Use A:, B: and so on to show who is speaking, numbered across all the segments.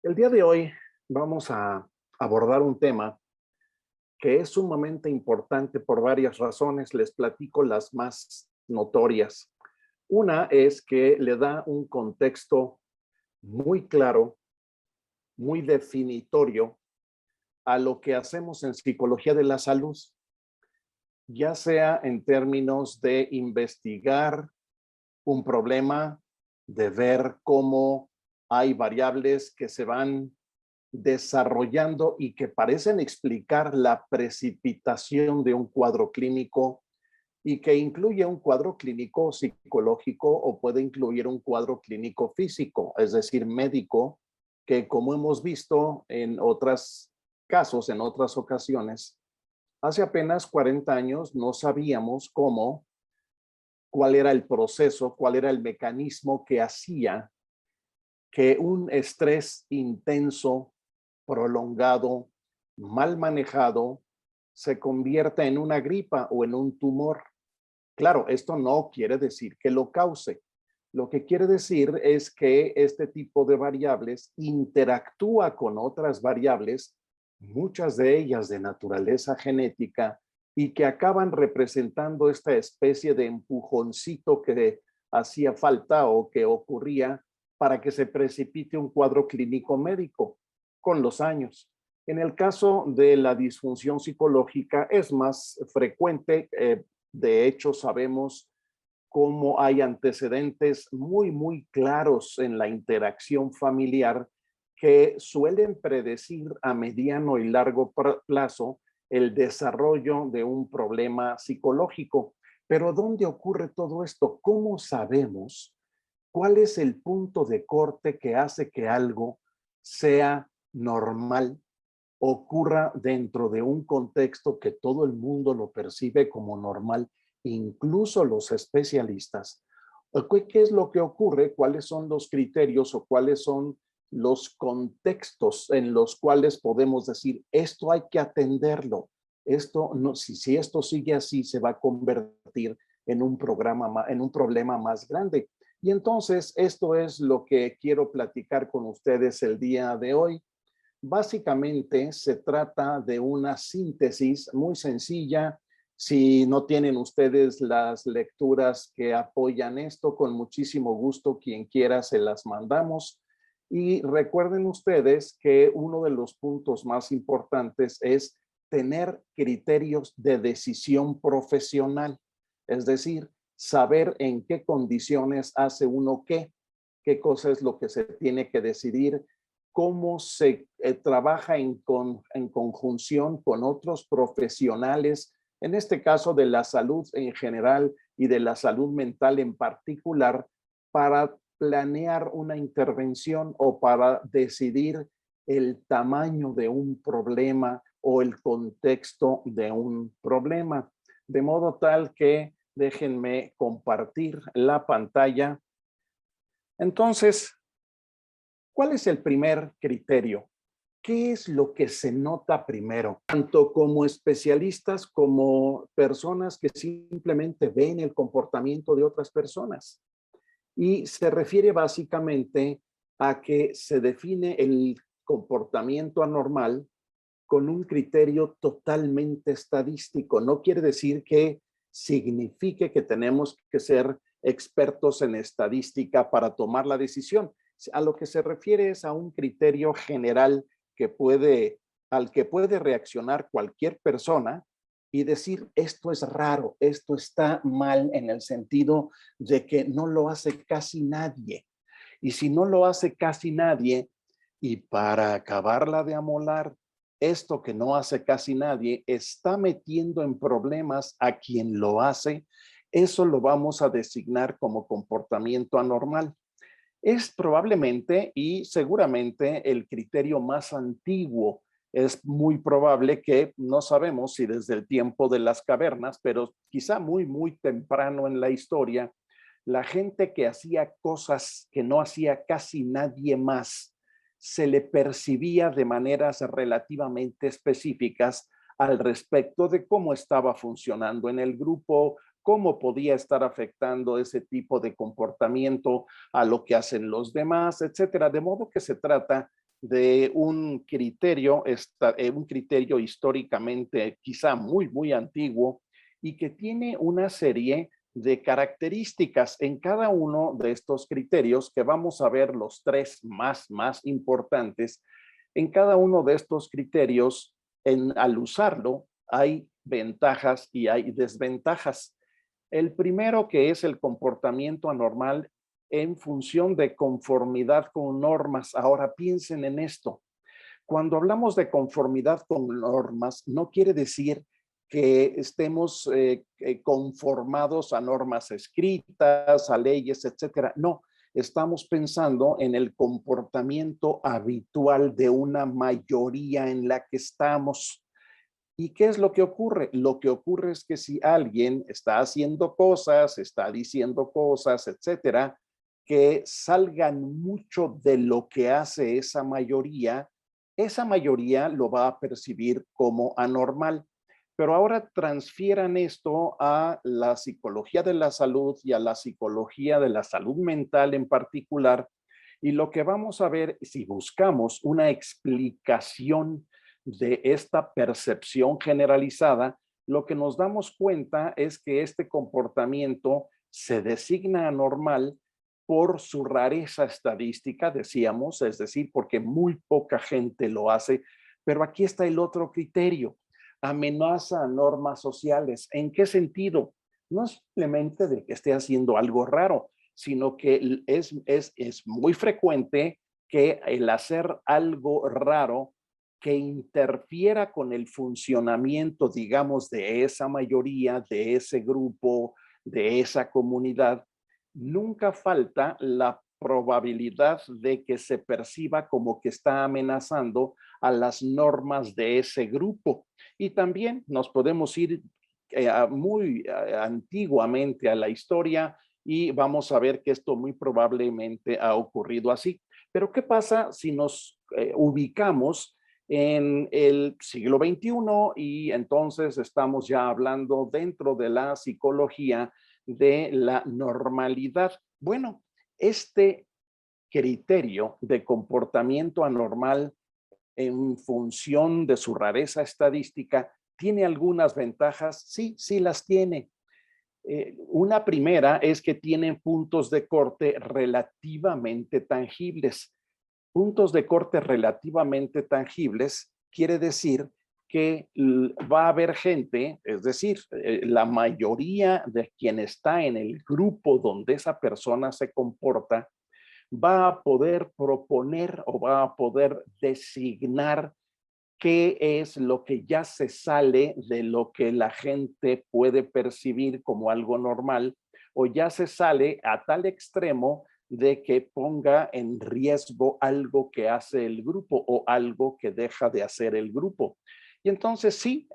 A: El día de hoy vamos a abordar un tema que es sumamente importante por varias razones. Les platico las más notorias. Una es que le da un contexto muy claro, muy definitorio a lo que hacemos en psicología de la salud, ya sea en términos de investigar un problema, de ver cómo hay variables que se van desarrollando y que parecen explicar la precipitación de un cuadro clínico y que incluye un cuadro clínico psicológico o puede incluir un cuadro clínico físico, es decir, médico, que como hemos visto en otros casos, en otras ocasiones, hace apenas 40 años no sabíamos cuál era el proceso, cuál era el mecanismo que hacía que un estrés intenso, prolongado, mal manejado, se convierta en una gripa o en un tumor. Claro, esto no quiere decir que lo cause. Lo que quiere decir es que este tipo de variables interactúa con otras variables, muchas de ellas de naturaleza genética, y que acaban representando esta especie de empujoncito que hacía falta o que ocurría para que se precipite un cuadro clínico médico con los años. En el caso de la disfunción psicológica es más frecuente. De hecho, sabemos cómo hay antecedentes muy claros en la interacción familiar que suelen predecir a mediano y largo plazo el desarrollo de un problema psicológico. Pero ¿dónde ocurre todo esto? ¿Cómo sabemos cuál es el punto de corte que hace que algo sea normal, ocurra dentro de un contexto que todo el mundo lo percibe como normal, incluso los especialistas? ¿Qué es lo que ocurre? ¿Cuáles son los criterios o cuáles son los contextos en los cuales podemos decir esto hay que atenderlo? Esto no, si esto sigue así, se va a convertir en un en un problema más grande. Y entonces esto es lo que quiero platicar con ustedes el día de hoy. Básicamente se trata de una síntesis muy sencilla. Si no tienen ustedes las lecturas que apoyan esto, con muchísimo gusto, quien quiera se las mandamos. Y recuerden ustedes que uno de los puntos más importantes es tener criterios de decisión profesional, es decir, saber en qué condiciones hace uno qué cosa es lo que se tiene que decidir, cómo se trabaja en conjunción con otros profesionales, en este caso de la salud en general y de la salud mental en particular, para planear una intervención o para decidir el tamaño de un problema o el contexto de un problema. De modo tal que déjenme compartir la pantalla. Entonces, ¿cuál es el primer criterio? ¿Qué es lo que se nota primero? Tanto como especialistas como personas que simplemente ven el comportamiento de otras personas. Y se refiere básicamente a que se define el comportamiento anormal con un criterio totalmente estadístico. No quiere decir que signifique que tenemos que ser expertos en estadística para tomar la decisión. A lo que se refiere es a un criterio general al que puede reaccionar cualquier persona y decir esto es raro, esto está mal, en el sentido de que no lo hace casi nadie. Y si no lo hace casi nadie, y para acabarla de amolar, esto que no hace casi nadie está metiendo en problemas a quien lo hace, eso lo vamos a designar como comportamiento anormal. Es probablemente y seguramente el criterio más antiguo. Es muy probable que, no sabemos si desde el tiempo de las cavernas, pero quizá muy temprano en la historia, la gente que hacía cosas que no hacía casi nadie más, se le percibía de maneras relativamente específicas al respecto de cómo estaba funcionando en el grupo, cómo podía estar afectando ese tipo de comportamiento a lo que hacen los demás, etcétera. De modo que se trata de un criterio históricamente quizá muy antiguo y que tiene una serie de características en cada uno de estos criterios, que vamos a ver los tres más importantes. En cada uno de estos criterios, al usarlo, hay ventajas y hay desventajas. El primero, que es el comportamiento anormal en función de conformidad con normas. Ahora piensen en esto. Cuando hablamos de conformidad con normas, no quiere decir que estemos conformados a normas escritas, a leyes, etcétera. No, estamos pensando en el comportamiento habitual de una mayoría en la que estamos. ¿Y qué es lo que ocurre? Lo que ocurre es que si alguien está haciendo cosas, está diciendo cosas, etcétera, que salgan mucho de lo que hace esa mayoría lo va a percibir como anormal. Pero ahora transfieran esto a la psicología de la salud y a la psicología de la salud mental en particular. Y lo que vamos a ver, si buscamos una explicación de esta percepción generalizada, lo que nos damos cuenta es que este comportamiento se designa anormal por su rareza estadística, decíamos, es decir, porque muy poca gente lo hace. Pero aquí está el otro criterio: amenaza a normas sociales. ¿En qué sentido? No simplemente de que esté haciendo algo raro, sino que es muy frecuente que el hacer algo raro que interfiera con el funcionamiento, digamos, de esa mayoría, de ese grupo, de esa comunidad, nunca falta la probabilidad de que se perciba como que está amenazando a las normas de ese grupo. Y también nos podemos ir muy antiguamente a la historia y vamos a ver que esto muy probablemente ha ocurrido así. Pero ¿qué pasa si nos ubicamos en el siglo XXI y entonces estamos ya hablando dentro de la psicología de la normalidad? Bueno, este criterio de comportamiento anormal en función de su rareza estadística tiene algunas ventajas. Sí, sí las tiene. Una primera es que tiene puntos de corte relativamente tangibles. Puntos de corte relativamente tangibles quiere decir que va a haber gente, es decir, la mayoría de quien está en el grupo donde esa persona se comporta, va a poder proponer o va a poder designar qué es lo que ya se sale de lo que la gente puede percibir como algo normal, o ya se sale a tal extremo de que ponga en riesgo algo que hace el grupo o algo que deja de hacer el grupo. Y entonces sí,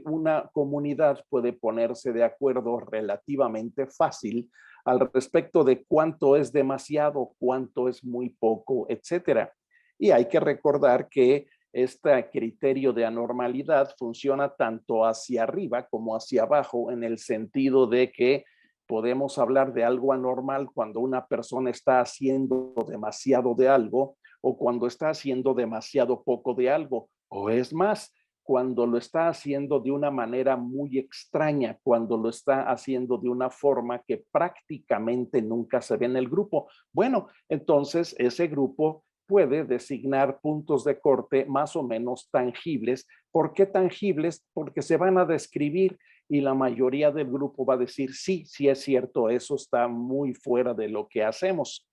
A: una comunidad puede ponerse de acuerdo relativamente fácil al respecto de cuánto es demasiado, cuánto es muy poco, etcétera. Y hay que recordar que este criterio de anormalidad funciona tanto hacia arriba como hacia abajo, en el sentido de que podemos hablar de algo anormal cuando una persona está haciendo demasiado de algo o cuando está haciendo demasiado poco de algo, o es más, cuando lo está haciendo de una manera muy extraña, cuando lo está haciendo de una forma que prácticamente nunca se ve en el grupo. Bueno, entonces ese grupo puede designar puntos de corte más o menos tangibles. ¿Por qué tangibles? Porque se van a describir y la mayoría del grupo va a decir, sí, sí es cierto, eso está muy fuera de lo que hacemos.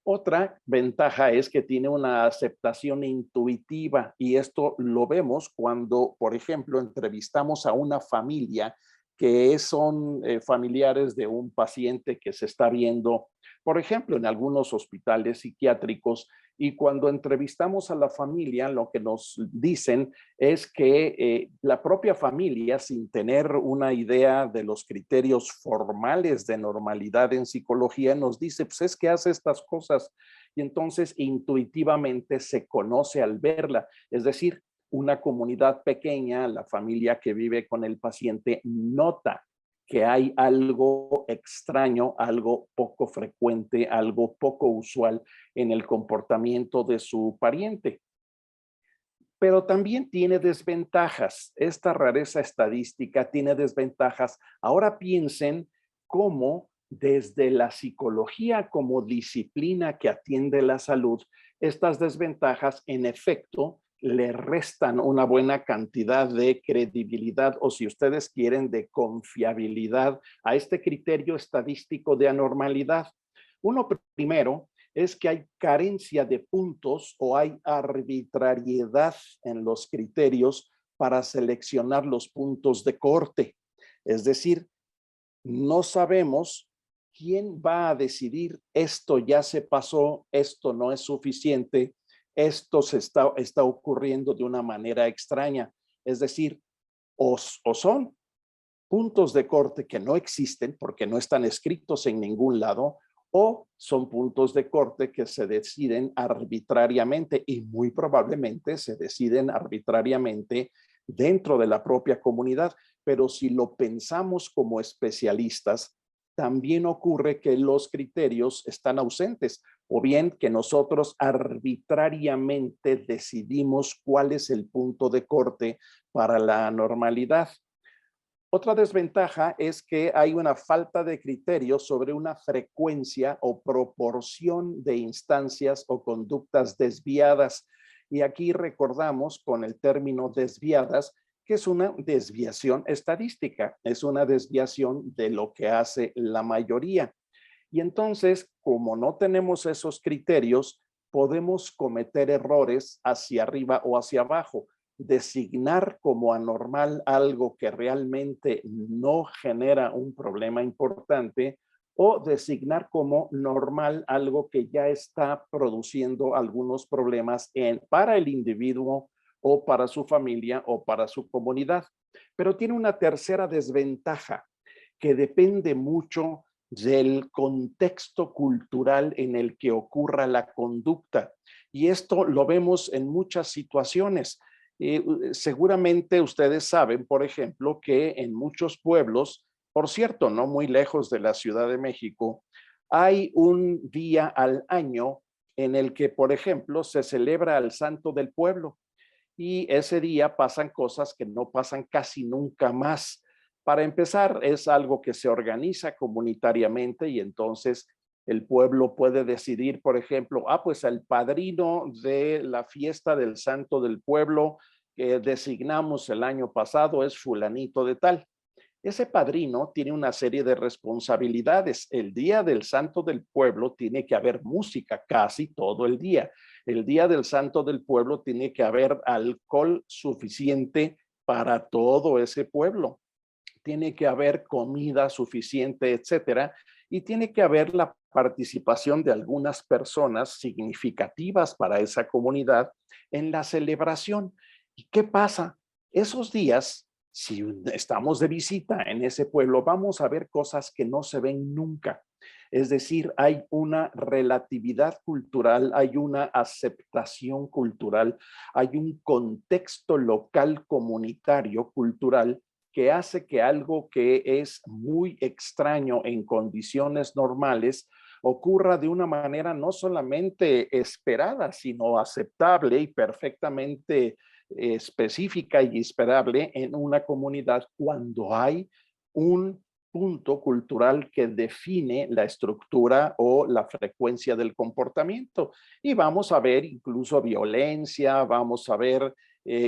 A: Otra ventaja es que tiene una aceptación intuitiva y esto lo vemos cuando, por ejemplo, entrevistamos a una familia que son familiares de un paciente que se está viendo, por ejemplo, en algunos hospitales psiquiátricos, y cuando entrevistamos a la familia, lo que nos dicen es que la propia familia, sin tener una idea de los criterios formales de normalidad en psicología, nos dice, pues es que hace estas cosas, y entonces intuitivamente se conoce al verla. Es decir, una comunidad pequeña, la familia que vive con el paciente, nota que hay algo extraño, algo poco frecuente, algo poco usual en el comportamiento de su pariente. Pero también tiene desventajas. Esta rareza estadística tiene desventajas. Ahora piensen cómo desde la psicología como disciplina que atiende la salud, estas desventajas en efecto le restan una buena cantidad de credibilidad o, si ustedes quieren, de confiabilidad a este criterio estadístico de anormalidad. Uno primero es que hay carencia de puntos o hay arbitrariedad en los criterios para seleccionar los puntos de corte. Es decir, no sabemos quién va a decidir esto ya se pasó, esto no es suficiente, esto está ocurriendo de una manera extraña. Es decir, o son puntos de corte que no existen porque no están escritos en ningún lado, o son puntos de corte que se deciden arbitrariamente y muy probablemente se deciden arbitrariamente dentro de la propia comunidad. Pero si lo pensamos como especialistas, también ocurre que los criterios están ausentes o bien que nosotros arbitrariamente decidimos cuál es el punto de corte para la normalidad. Otra desventaja es que hay una falta de criterio sobre una frecuencia o proporción de instancias o conductas desviadas. Y aquí recordamos con el término desviadas que es una desviación estadística, es una desviación de lo que hace la mayoría. Y entonces, como no tenemos esos criterios, podemos cometer errores hacia arriba o hacia abajo. Designar como anormal algo que realmente no genera un problema importante o designar como normal algo que ya está produciendo algunos problemas para el individuo o para su familia o para su comunidad. Pero tiene una tercera desventaja que depende mucho del contexto cultural en el que ocurra la conducta. Y esto lo vemos en muchas situaciones. Seguramente ustedes saben, por ejemplo, que en muchos pueblos, por cierto, no muy lejos de la Ciudad de México, hay un día al año en el que, por ejemplo, se celebra al santo del pueblo y ese día pasan cosas que no pasan casi nunca más. Para empezar, es algo que se organiza comunitariamente y entonces el pueblo puede decidir, por ejemplo, pues el padrino de la fiesta del santo del pueblo que designamos el año pasado es fulanito de tal. Ese padrino tiene una serie de responsabilidades. El día del santo del pueblo tiene que haber música casi todo el día. El día del santo del pueblo tiene que haber alcohol suficiente para todo ese pueblo. Tiene que haber comida suficiente, etcétera, y tiene que haber la participación de algunas personas significativas para esa comunidad en la celebración. ¿Y qué pasa? Esos días, si estamos de visita en ese pueblo, vamos a ver cosas que no se ven nunca. Es decir, hay una relatividad cultural, hay una aceptación cultural, hay un contexto local comunitario cultural que hace que algo que es muy extraño en condiciones normales ocurra de una manera no solamente esperada, sino aceptable y perfectamente específica y esperable en una comunidad cuando hay un punto cultural que define la estructura o la frecuencia del comportamiento. Y vamos a ver incluso violencia, vamos a ver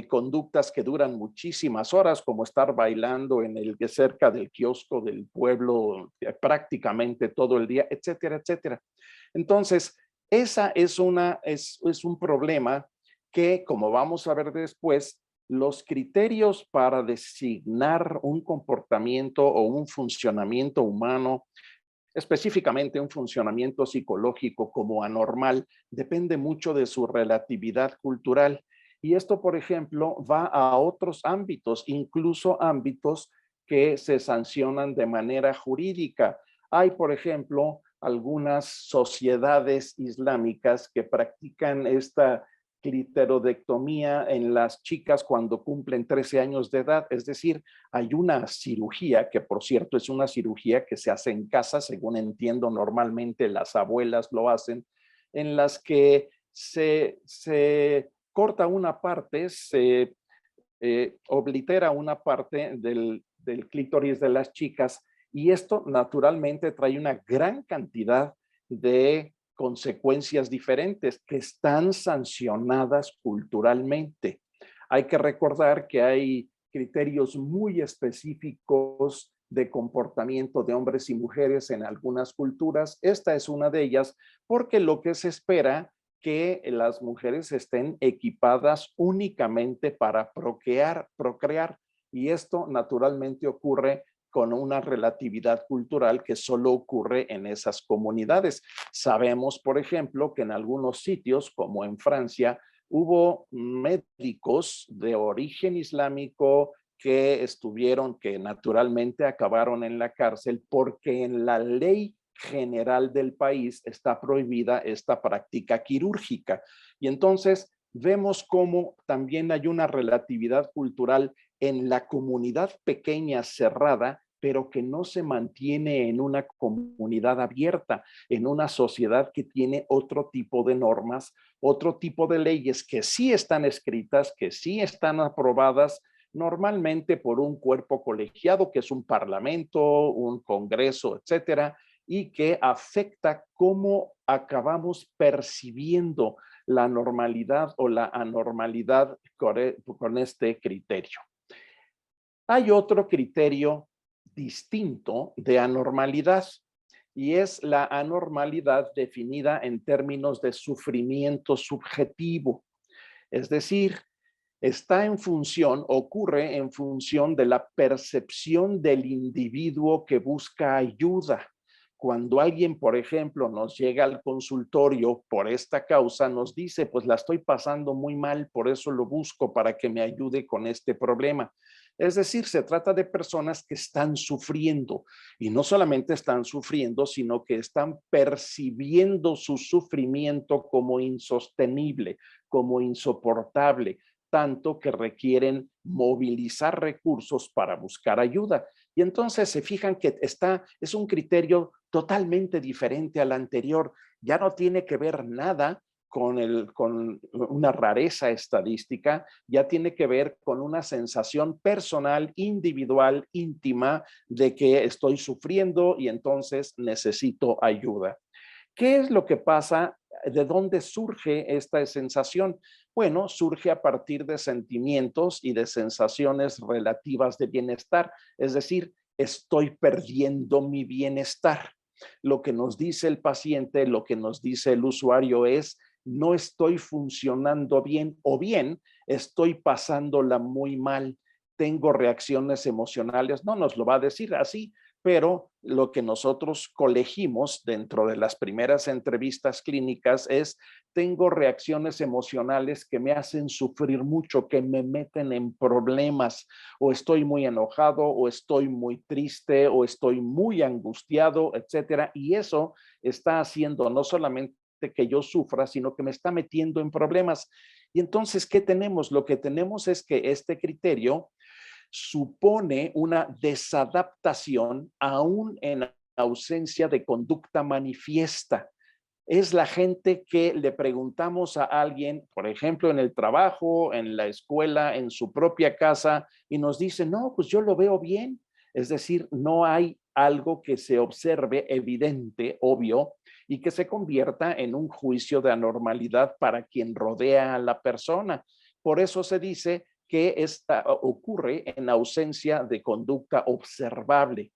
A: conductas que duran muchísimas horas, como estar bailando en el cerca del kiosco del pueblo prácticamente todo el día, etcétera, etcétera. Entonces, esa es un problema que, como vamos a ver después, los criterios para designar un comportamiento o un funcionamiento humano, específicamente un funcionamiento psicológico como anormal, depende mucho de su relatividad cultural. Y esto, por ejemplo, va a otros ámbitos, incluso ámbitos que se sancionan de manera jurídica. Hay, por ejemplo, algunas sociedades islámicas que practican esta clitoridectomía en las chicas cuando cumplen 13 años de edad. Es decir, hay una cirugía, que por cierto es una cirugía que se hace en casa, según entiendo normalmente las abuelas lo hacen, en las que se corta una parte, se oblitera una parte del clítoris de las chicas, y esto naturalmente trae una gran cantidad de consecuencias diferentes que están sancionadas culturalmente. Hay que recordar que hay criterios muy específicos de comportamiento de hombres y mujeres en algunas culturas. Esta es una de ellas, porque lo que se espera que las mujeres estén equipadas únicamente para procrear, y esto naturalmente ocurre con una relatividad cultural que solo ocurre en esas comunidades. Sabemos, por ejemplo, que en algunos sitios, como en Francia, hubo médicos de origen islámico que naturalmente acabaron en la cárcel porque en la ley general del país está prohibida esta práctica quirúrgica. Y entonces vemos cómo también hay una relatividad cultural en la comunidad pequeña, cerrada, pero que no se mantiene en una comunidad abierta, en una sociedad que tiene otro tipo de normas, otro tipo de leyes que sí están escritas, que sí están aprobadas normalmente por un cuerpo colegiado, que es un parlamento, un congreso, etcétera, y que afecta cómo acabamos percibiendo la normalidad o la anormalidad con este criterio. Hay otro criterio distinto de anormalidad, y es la anormalidad definida en términos de sufrimiento subjetivo. Es decir, ocurre en función de la percepción del individuo que busca ayuda. Cuando alguien, por ejemplo, nos llega al consultorio por esta causa, nos dice, pues la estoy pasando muy mal, por eso lo busco, para que me ayude con este problema. Es decir, se trata de personas que están sufriendo, y no solamente están sufriendo, sino que están percibiendo su sufrimiento como insostenible, como insoportable, tanto que requieren movilizar recursos para buscar ayuda. Y entonces se fijan que es un criterio totalmente diferente al anterior. Ya no tiene que ver nada con una rareza estadística, ya tiene que ver con una sensación personal, individual, íntima, de que estoy sufriendo y entonces necesito ayuda. ¿Qué es lo que pasa? ¿De dónde surge esta sensación? Bueno, surge a partir de sentimientos y de sensaciones relativas de bienestar, es decir, estoy perdiendo mi bienestar. Lo que nos dice el paciente, lo que nos dice el usuario es, no estoy funcionando bien, o bien estoy pasándola muy mal, tengo reacciones emocionales, no nos lo va a decir así, pero lo que nosotros colegimos dentro de las primeras entrevistas clínicas es, tengo reacciones emocionales que me hacen sufrir mucho, que me meten en problemas, o estoy muy enojado, o estoy muy triste, o estoy muy angustiado, etcétera, y eso está haciendo no solamente que yo sufra, sino que me está metiendo en problemas. Y entonces, ¿qué tenemos? Lo que tenemos es que este criterio supone una desadaptación aún en ausencia de conducta manifiesta. Es la gente que le preguntamos a alguien, por ejemplo, en el trabajo, en la escuela, en su propia casa, y nos dice, no, pues yo lo veo bien. Es decir, no hay algo que se observe evidente, obvio, y que se convierta en un juicio de anormalidad para quien rodea a la persona. Por eso se dice que ocurre en ausencia de conducta observable.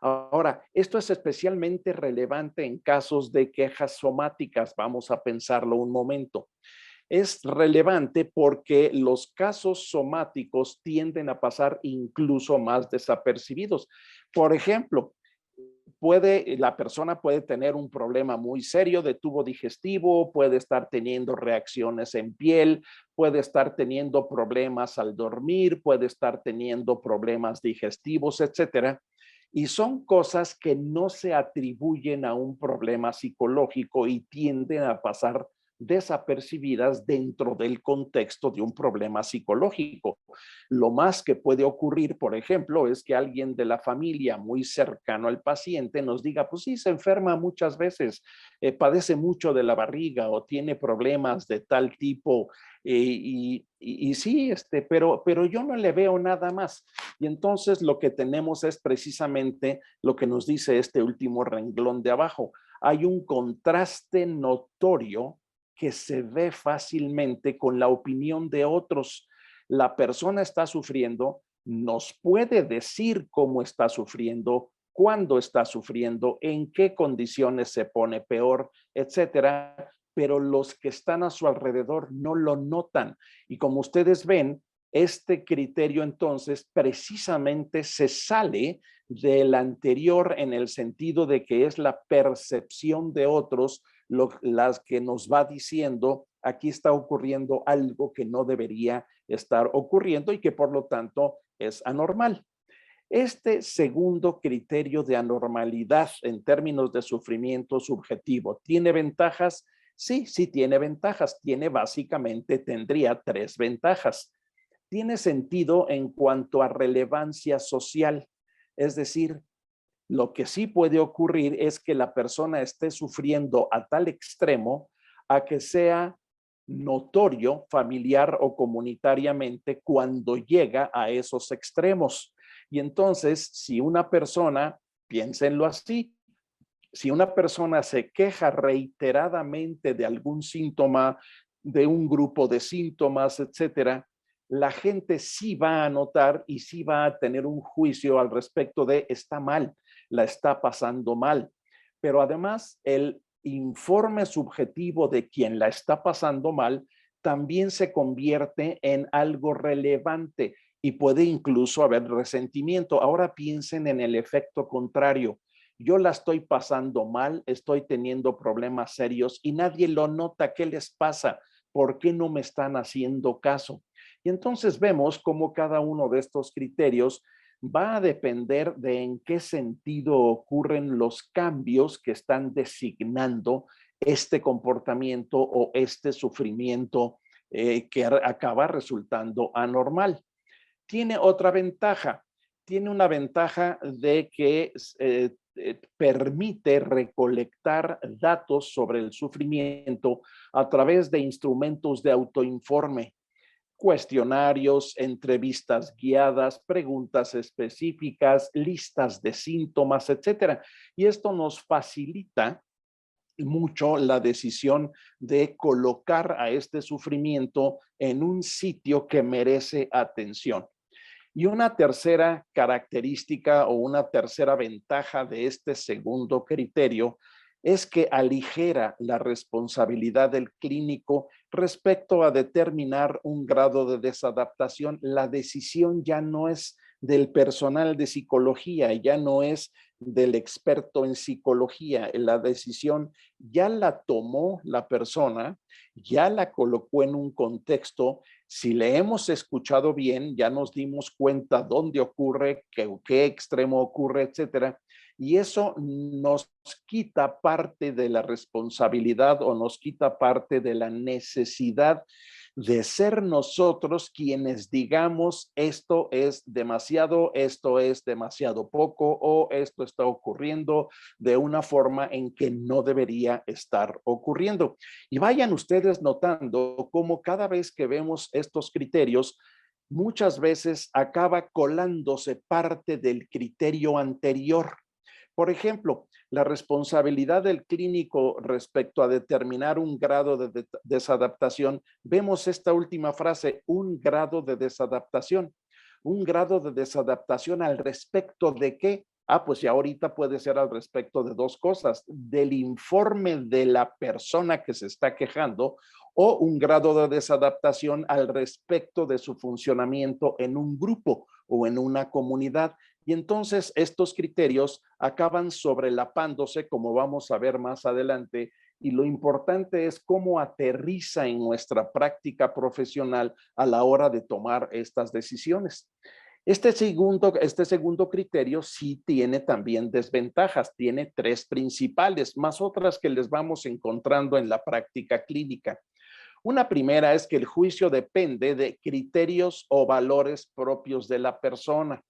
A: Ahora, esto es especialmente relevante en casos de quejas somáticas. Vamos a pensarlo un momento. Es relevante porque los casos somáticos tienden a pasar incluso más desapercibidos. Por ejemplo, la persona puede tener un problema muy serio de tubo digestivo, puede estar teniendo reacciones en piel, puede estar teniendo problemas al dormir, puede estar teniendo problemas digestivos, etcétera. Y son cosas que no se atribuyen a un problema psicológico y tienden a pasar desapercibidas dentro del contexto de un problema psicológico. Lo más que puede ocurrir, por ejemplo, es que alguien de la familia muy cercano al paciente nos diga, pues sí, se enferma muchas veces, padece mucho de la barriga o tiene problemas de tal tipo, y sí, pero yo no le veo nada más. Y entonces lo que tenemos es precisamente lo que nos dice este último renglón de abajo. Hay un contraste notorio que se ve fácilmente con la opinión de otros. La persona está sufriendo, nos puede decir cómo está sufriendo, cuándo está sufriendo, en qué condiciones se pone peor, etcétera, pero los que están a su alrededor no lo notan. Y como ustedes ven, este criterio entonces precisamente se sale del anterior en el sentido de que es la percepción de otros las que nos va diciendo aquí está ocurriendo algo que no debería estar ocurriendo y que por lo tanto es anormal. Este segundo criterio de anormalidad en términos de sufrimiento subjetivo, ¿tiene ventajas? Sí, sí tiene ventajas. Tendría 3 ventajas. Tiene sentido en cuanto a relevancia social, es decir, lo que sí puede ocurrir es que la persona esté sufriendo a tal extremo a que sea notorio, familiar o comunitariamente cuando llega a esos extremos. Y entonces, si una persona, piénsenlo así, si una persona se queja reiteradamente de algún síntoma, de un grupo de síntomas, etcétera, la gente sí va a notar y sí va a tener un juicio al respecto de está mal, la está pasando mal. Pero además, el informe subjetivo de quien la está pasando mal también se convierte en algo relevante y puede incluso haber resentimiento. Ahora piensen en el efecto contrario. Yo la estoy pasando mal, estoy teniendo problemas serios y nadie lo nota. ¿Qué les pasa? ¿Por qué no me están haciendo caso? Y entonces vemos cómo cada uno de estos criterios va a depender de en qué sentido ocurren los cambios que están designando este comportamiento o este sufrimiento que acaba resultando anormal. Tiene otra ventaja. Tiene una ventaja de que permite recolectar datos sobre el sufrimiento a través de instrumentos de autoinforme, cuestionarios, entrevistas guiadas, preguntas específicas, listas de síntomas, etcétera. Y esto nos facilita mucho la decisión de colocar a este sufrimiento en un sitio que merece atención. Y una tercera característica o una tercera ventaja de este segundo criterio es que aligera la responsabilidad del clínico respecto a determinar un grado de desadaptación. La decisión ya no es del personal de psicología, ya no es del experto en psicología. La decisión ya la tomó la persona, ya la colocó en un contexto. Si le hemos escuchado bien, ya nos dimos cuenta dónde ocurre, qué extremo ocurre, etcétera. Y eso nos quita parte de la responsabilidad o nos quita parte de la necesidad de ser nosotros quienes digamos esto es demasiado poco o esto está ocurriendo de una forma en que no debería estar ocurriendo. Y vayan ustedes notando cómo cada vez que vemos estos criterios, muchas veces acaba colándose parte del criterio anterior. Por ejemplo, la responsabilidad del clínico respecto a determinar un grado de desadaptación, vemos esta última frase, un grado de desadaptación. Un grado de desadaptación al respecto de qué. Pues ya ahorita puede ser al respecto de 2 cosas, del informe de la persona que se está quejando o un grado de desadaptación al respecto de su funcionamiento en un grupo o en una comunidad. Y entonces estos criterios acaban sobrelapándose, como vamos a ver más adelante, y lo importante es cómo aterriza en nuestra práctica profesional a la hora de tomar estas decisiones. Este segundo criterio sí tiene también desventajas, tiene tres principales, más otras que les vamos encontrando en la práctica clínica. Una primera es que el juicio depende de criterios o valores propios de la persona.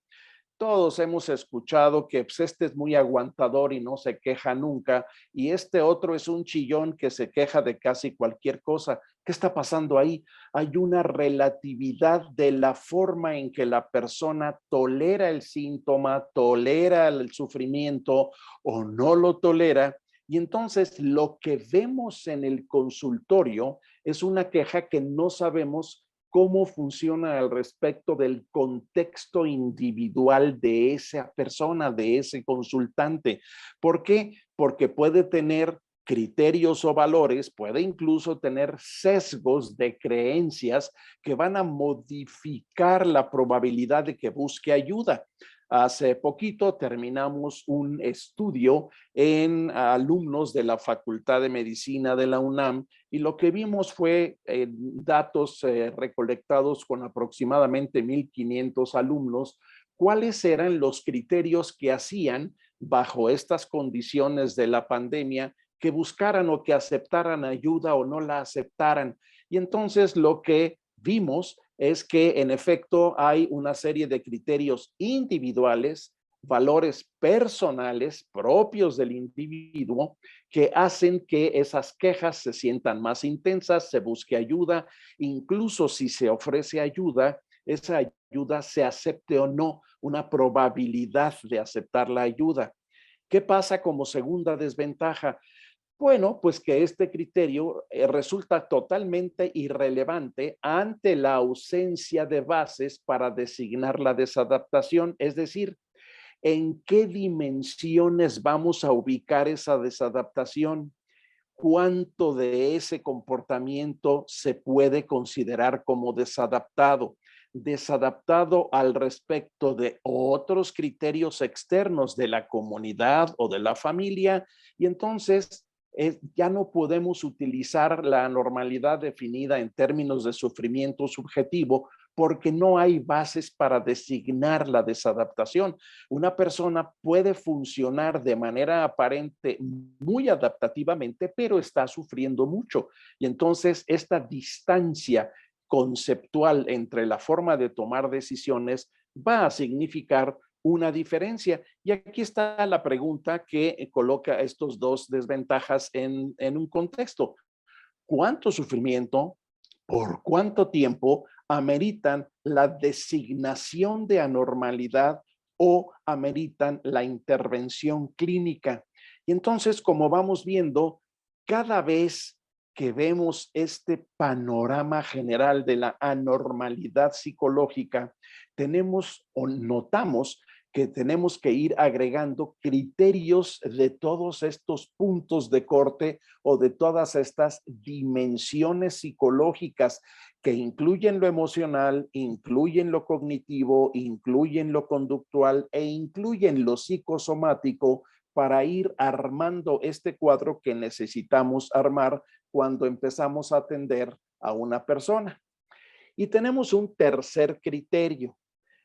A: Todos hemos escuchado que pues, este es muy aguantador y no se queja nunca, y este otro es un chillón que se queja de casi cualquier cosa. ¿Qué está pasando ahí? Hay una relatividad de la forma en que la persona tolera el síntoma, tolera el sufrimiento o no lo tolera. Y entonces lo que vemos en el consultorio es una queja que no sabemos cómo funciona al respecto del contexto individual de esa persona, de ese consultante. ¿Por qué? Porque puede tener criterios o valores, puede incluso tener sesgos de creencias que van a modificar la probabilidad de que busque ayuda. Hace poquito terminamos un estudio en alumnos de la Facultad de Medicina de la UNAM y lo que vimos fue datos recolectados con aproximadamente 1,500 alumnos, cuáles eran los criterios que hacían bajo estas condiciones de la pandemia que buscaran o que aceptaran ayuda o no la aceptaran. Y entonces lo que vimos es que en efecto hay una serie de criterios individuales, valores personales propios del individuo que hacen que esas quejas se sientan más intensas, se busque ayuda, incluso si se ofrece ayuda, esa ayuda se acepte o no, una probabilidad de aceptar la ayuda. ¿Qué pasa como segunda desventaja? Bueno, pues que este criterio resulta totalmente irrelevante ante la ausencia de bases para designar la desadaptación, es decir, ¿en qué dimensiones vamos a ubicar esa desadaptación? ¿Cuánto de ese comportamiento se puede considerar como desadaptado? Desadaptado al respecto de otros criterios externos de la comunidad o de la familia, y entonces ya no podemos utilizar la normalidad definida en términos de sufrimiento subjetivo porque no hay bases para designar la desadaptación. Una persona puede funcionar de manera aparente muy adaptativamente, pero está sufriendo mucho. Y entonces esta distancia conceptual entre la forma de tomar decisiones va a significar una diferencia. Y aquí está la pregunta que coloca estos dos desventajas en un contexto. ¿Cuánto sufrimiento, por cuánto tiempo ameritan la designación de anormalidad o ameritan la intervención clínica? Y entonces, como vamos viendo, cada vez que vemos este panorama general de la anormalidad psicológica, tenemos o notamos que tenemos que ir agregando criterios de todos estos puntos de corte o de todas estas dimensiones psicológicas que incluyen lo emocional, incluyen lo cognitivo, incluyen lo conductual e incluyen lo psicosomático para ir armando este cuadro que necesitamos armar cuando empezamos a atender a una persona. Y tenemos un tercer criterio.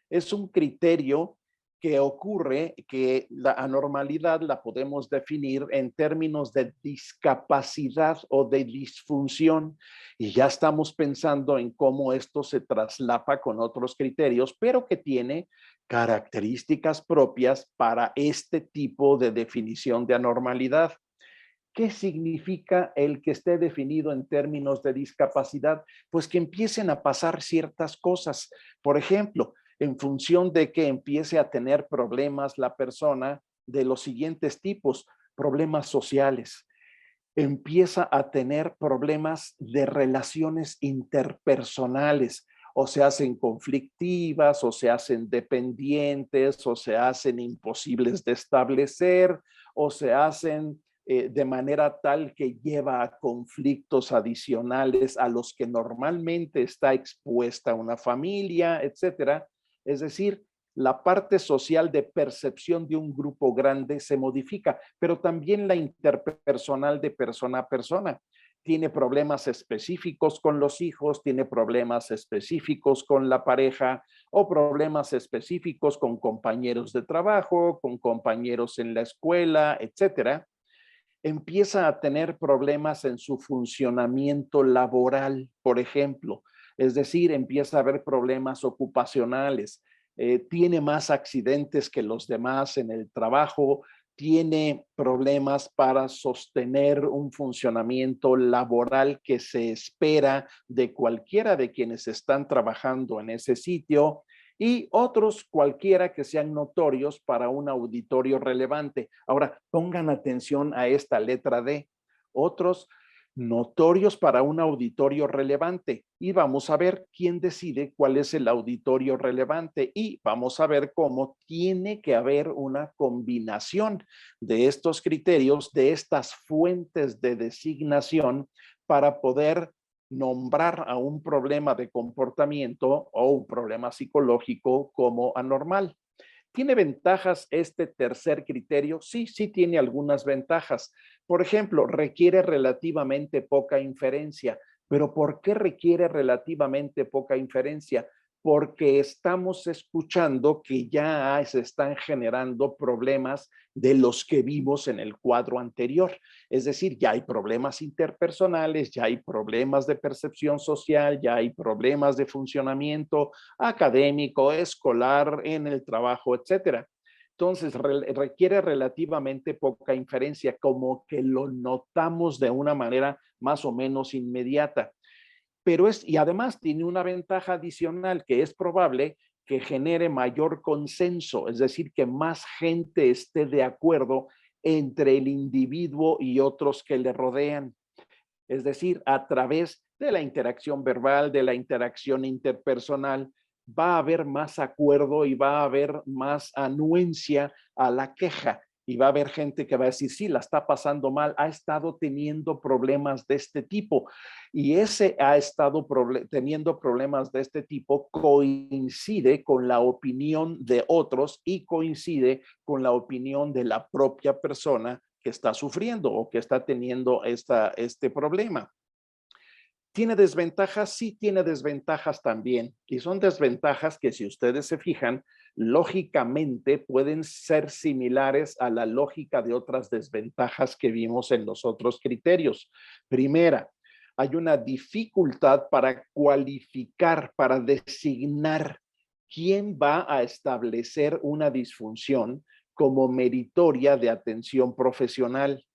A: Es un criterio que ocurre que la anormalidad la podemos definir en términos de discapacidad o de disfunción y ya estamos pensando en cómo esto se traslapa con otros criterios, pero que tiene características propias para este tipo de definición de anormalidad. ¿Qué significa el que esté definido en términos de discapacidad? Pues que empiecen a pasar ciertas cosas. Por ejemplo, en función de que empiece a tener problemas la persona de los siguientes tipos, problemas sociales, empieza a tener problemas de relaciones interpersonales, o se hacen conflictivas, o se hacen dependientes, o se hacen imposibles de establecer, o se hacen de manera tal que lleva a conflictos adicionales a los que normalmente está expuesta una familia, etcétera. Es decir, la parte social de percepción de un grupo grande se modifica, pero también la interpersonal de persona a persona. tiene problemas específicos con los hijos, tiene problemas específicos con la pareja o problemas específicos con compañeros de trabajo, con compañeros en la escuela, etcétera. Empieza a tener problemas en su funcionamiento laboral, por ejemplo. Es decir, empieza a haber problemas ocupacionales, tiene más accidentes que los demás en el trabajo, tiene problemas para sostener un funcionamiento laboral que se espera de cualquiera de quienes están trabajando en ese sitio y otros cualquiera que sean notorios para un auditorio relevante. Ahora, pongan atención a esta letra D. Otros notorios para un auditorio relevante. Y vamos a ver quién decide cuál es el auditorio relevante. Y vamos a ver cómo tiene que haber una combinación de estos criterios, de estas fuentes de designación para poder nombrar a un problema de comportamiento o un problema psicológico como anormal. ¿Tiene ventajas este tercer criterio? Sí, sí tiene algunas ventajas. Por ejemplo, requiere relativamente poca inferencia. ¿Pero por qué requiere relativamente poca inferencia? Porque estamos escuchando que ya se están generando problemas de los que vimos en el cuadro anterior. Es decir, ya hay problemas interpersonales, ya hay problemas de percepción social, ya hay problemas de funcionamiento académico, escolar, en el trabajo, etcétera. Entonces, requiere relativamente poca inferencia, como que lo notamos de una manera más o menos inmediata. Y además tiene una ventaja adicional que es probable que genere mayor consenso, es decir, que más gente esté de acuerdo entre el individuo y otros que le rodean. Es decir, a través de la interacción verbal, de la interacción interpersonal, va a haber más acuerdo y va a haber más anuencia a la queja. Y va a haber gente que va a decir, sí, la está pasando mal, ha estado teniendo problemas de este tipo. Y ese ha estado teniendo problemas de este tipo coincide con la opinión de otros y coincide con la opinión de la propia persona que está sufriendo o que está teniendo este problema. ¿Tiene desventajas? Sí, tiene desventajas también. Y son desventajas que, si ustedes se fijan, lógicamente pueden ser similares a la lógica de otras desventajas que vimos en los otros criterios. Primera, hay una dificultad para cualificar, para designar quién va a establecer una disfunción como meritoria de atención profesional.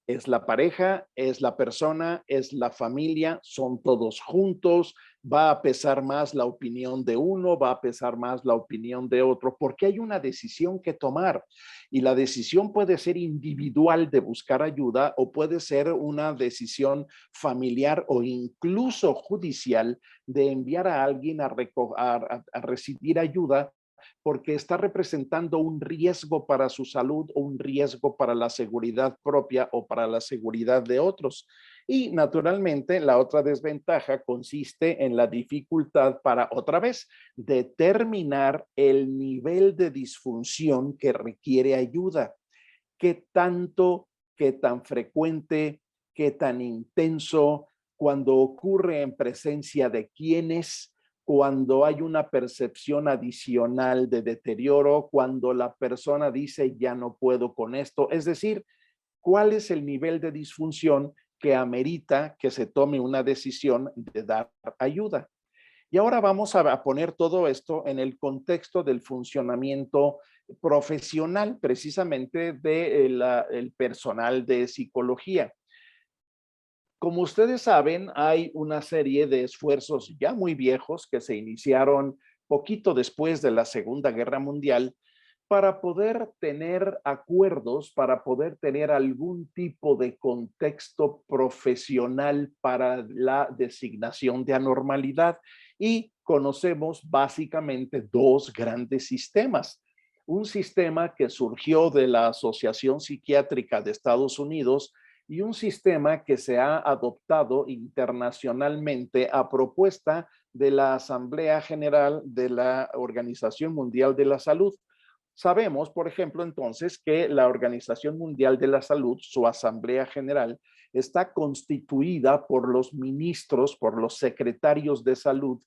A: Es la pareja, es la persona, es la familia, son todos juntos, va a pesar más la opinión de uno, va a pesar más la opinión de otro, porque hay una decisión que tomar y la decisión puede ser individual de buscar ayuda o puede ser una decisión familiar o incluso judicial de enviar a alguien a recibir ayuda porque está representando un riesgo para su salud o un riesgo para la seguridad propia o para la seguridad de otros. Y naturalmente la otra desventaja consiste en la dificultad para, otra vez, determinar el nivel de disfunción que requiere ayuda. ¿Qué tanto, qué tan frecuente, qué tan intenso, cuando ocurre en presencia de quienes, cuando hay una percepción adicional de deterioro, cuando la persona dice ya no puedo con esto? Es decir, ¿cuál es el nivel de disfunción que amerita que se tome una decisión de dar ayuda? Y ahora vamos a poner todo esto en el contexto del funcionamiento profesional, precisamente del personal de psicología. Como ustedes saben, hay una serie de esfuerzos ya muy viejos que se iniciaron poquito después de la Segunda Guerra Mundial para poder tener acuerdos, para poder tener algún tipo de contexto profesional para la designación de anormalidad. Y conocemos básicamente dos grandes sistemas. Un sistema que surgió de la Asociación Psiquiátrica de Estados Unidos y un sistema que se ha adoptado internacionalmente a propuesta de la Asamblea General de la Organización Mundial de la Salud. Sabemos, por ejemplo, entonces, que la Organización Mundial de la Salud, su Asamblea General, está constituida por los ministros, por los secretarios de salud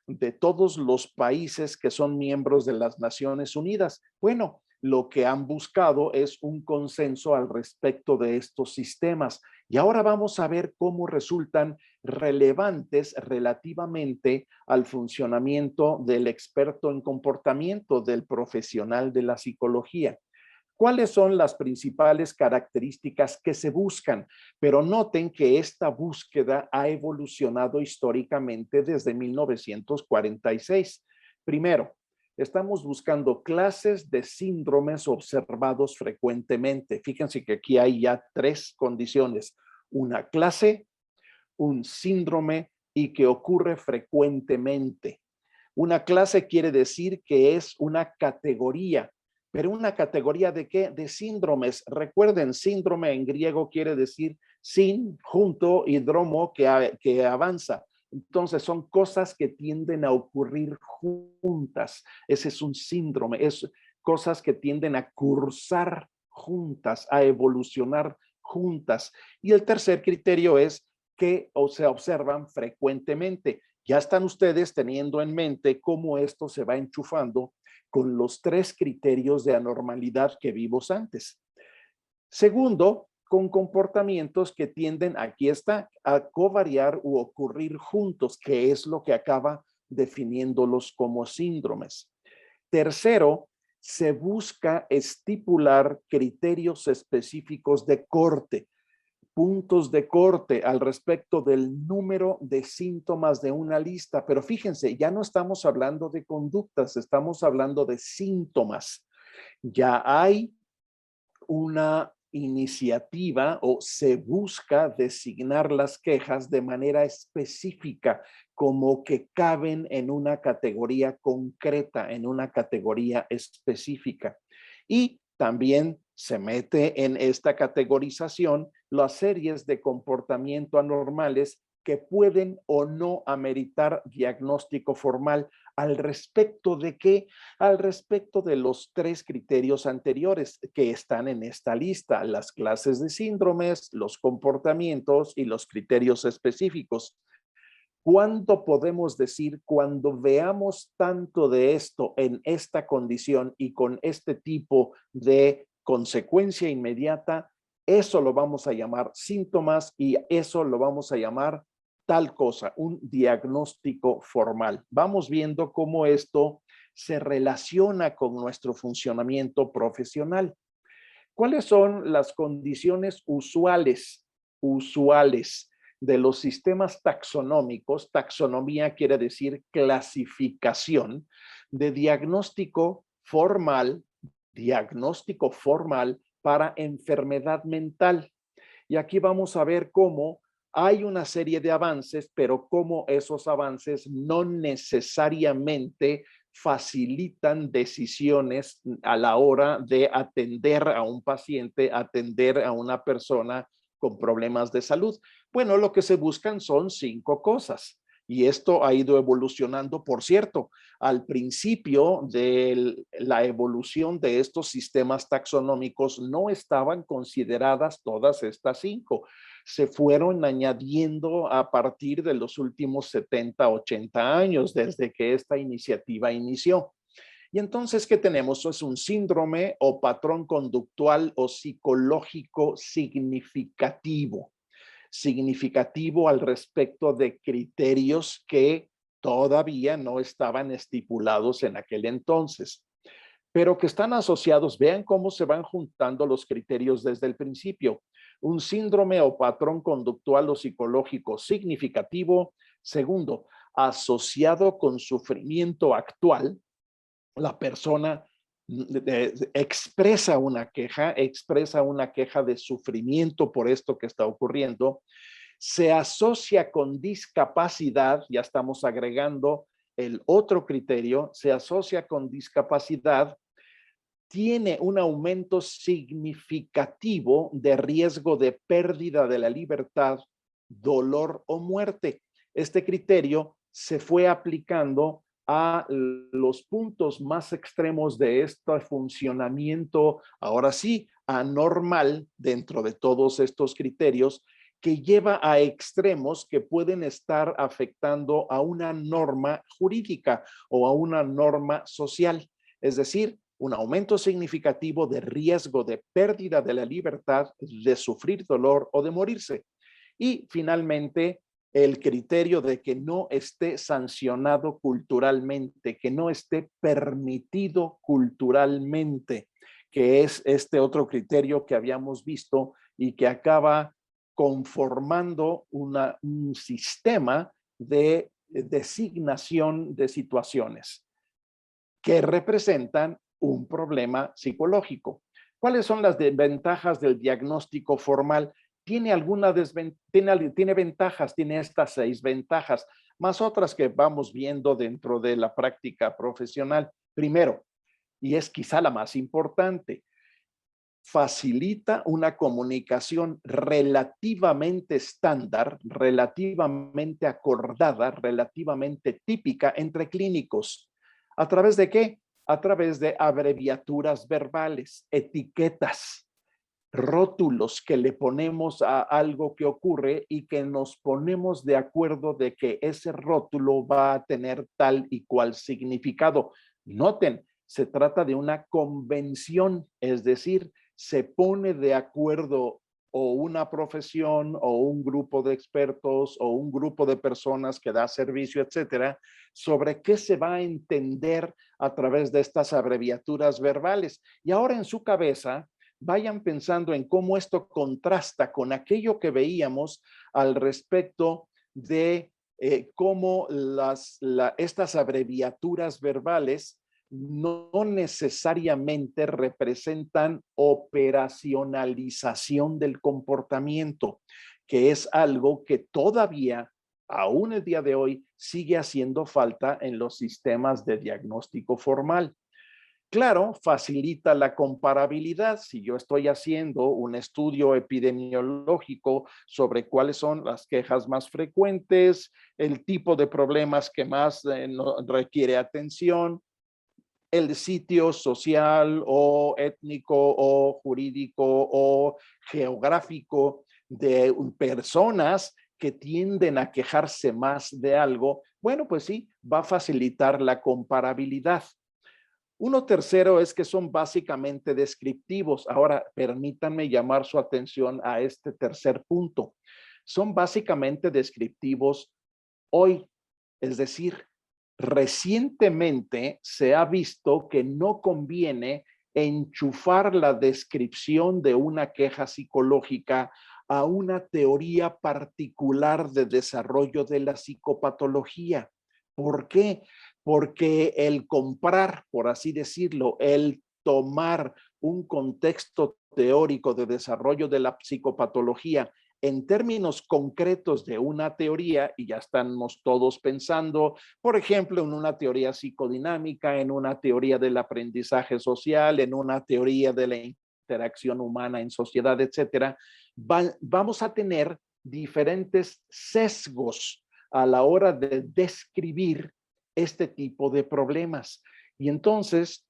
A: de todos los países que son miembros de las Naciones Unidas. Bueno, lo que han buscado es un consenso al respecto de estos sistemas. Y ahora vamos a ver cómo resultan relevantes relativamente al funcionamiento del experto en comportamiento, del profesional de la psicología. ¿Cuáles son las principales características que se buscan? Pero noten que esta búsqueda ha evolucionado históricamente desde 1946. Primero, estamos buscando clases de síndromes observados frecuentemente. Fíjense que aquí hay ya tres condiciones: una clase, un síndrome y que ocurre frecuentemente. Una clase quiere decir que es una categoría. ¿Pero una categoría de qué? De síndromes. Recuerden, síndrome en griego quiere decir sin, junto, y dromo, que avanza. Entonces, son cosas que tienden a ocurrir juntas. Ese es un síndrome. Es cosas que tienden a cursar juntas, a evolucionar juntas. Y el tercer criterio es que se observan frecuentemente. Ya están ustedes teniendo en mente cómo esto se va enchufando con los tres criterios de anormalidad que vimos antes. Segundo, con comportamientos que tienden, aquí está, a covariar u ocurrir juntos, que es lo que acaba definiéndolos como síndromes. Tercero, se busca estipular criterios específicos de corte, puntos de corte al respecto del número de síntomas de una lista. Pero fíjense, ya no estamos hablando de conductas, estamos hablando de síntomas. Ya hay una iniciativa o se busca designar las quejas de manera específica, como que caben en una categoría concreta, en una categoría específica. Y también se mete en esta categorización las series de comportamiento anormales que pueden o no ameritar diagnóstico formal. ¿Al respecto de qué? Al respecto de los tres criterios anteriores que están en esta lista: las clases de síndromes, los comportamientos y los criterios específicos. ¿Cuándo podemos decir, cuando veamos tanto de esto en esta condición y con este tipo de consecuencia inmediata, eso lo vamos a llamar síntomas y eso lo vamos a llamar tal cosa, un diagnóstico formal? Vamos viendo cómo esto se relaciona con nuestro funcionamiento profesional. ¿Cuáles son las condiciones usuales de los sistemas taxonómicos? Taxonomía quiere decir clasificación de diagnóstico formal para enfermedad mental. Y aquí vamos a ver cómo hay una serie de avances, pero cómo esos avances no necesariamente facilitan decisiones a la hora de atender a un paciente, atender a una persona con problemas de salud. Bueno, lo que se buscan son 5 cosas. Y esto ha ido evolucionando. Por cierto, al principio de la evolución de estos sistemas taxonómicos no estaban consideradas todas estas 5. Se fueron añadiendo a partir de los últimos 70, 80 años, desde que esta iniciativa inició. Y entonces, ¿qué tenemos? Es un síndrome o patrón conductual o psicológico significativo. Significativo al respecto de criterios que todavía no estaban estipulados en aquel entonces, pero que están asociados. Vean cómo se van juntando los criterios desde el principio. Un síndrome o patrón conductual o psicológico significativo. Segundo, asociado con sufrimiento actual. La persona expresa una queja de sufrimiento por esto que está ocurriendo. Se asocia con discapacidad, ya estamos agregando el otro criterio, se asocia con discapacidad, tiene un aumento significativo de riesgo de pérdida de la libertad, dolor o muerte. Este criterio se fue aplicando a los puntos más extremos de este funcionamiento, ahora sí, anormal dentro de todos estos criterios, que lleva a extremos que pueden estar afectando a una norma jurídica o a una norma social. Es decir, un aumento significativo de riesgo de pérdida de la libertad, de sufrir dolor o de morirse. Y finalmente, el criterio de que no esté sancionado culturalmente, que no esté permitido culturalmente, que es este otro criterio que habíamos visto y que acaba conformando un sistema de designación de situaciones que representan un problema psicológico. ¿Cuáles son las ventajas del diagnóstico formal? Tiene alguna tiene ventajas, tiene estas 6 ventajas, más otras que vamos viendo dentro de la práctica profesional. Primero, y es quizá la más importante, facilita una comunicación relativamente estándar, relativamente acordada, relativamente típica entre clínicos. ¿A través de qué? A través de abreviaturas verbales, etiquetas, rótulos que le ponemos a algo que ocurre y que nos ponemos de acuerdo de que ese rótulo va a tener tal y cual significado. Noten, se trata de una convención, es decir, se pone de acuerdo o una profesión o un grupo de expertos o un grupo de personas que da servicio, etcétera, sobre qué se va a entender a través de estas abreviaturas verbales. Y ahora en su cabeza, vayan pensando en cómo esto contrasta con aquello que veíamos al respecto de cómo estas abreviaturas verbales no necesariamente representan operacionalización del comportamiento, que es algo que todavía, aún el día de hoy, sigue haciendo falta en los sistemas de diagnóstico formal. Claro, facilita la comparabilidad. Si yo estoy haciendo un estudio epidemiológico sobre cuáles son las quejas más frecuentes, el tipo de problemas que más requiere atención, el sitio social o étnico o jurídico o geográfico de personas que tienden a quejarse más de algo, bueno, pues sí, va a facilitar la comparabilidad. Uno tercero es que son básicamente descriptivos. Ahora, permítanme llamar su atención a este tercer punto. Son básicamente descriptivos hoy, es decir, recientemente se ha visto que no conviene enchufar la descripción de una queja psicológica a una teoría particular de desarrollo de la psicopatología. ¿Por qué? Porque el comprar, por así decirlo, el tomar un contexto teórico de desarrollo de la psicopatología en términos concretos de una teoría, y ya estamos todos pensando, por ejemplo, en una teoría psicodinámica, en una teoría del aprendizaje social, en una teoría de la interacción humana en sociedad, etcétera, vamos a tener diferentes sesgos a la hora de describir este tipo de problemas. Y entonces,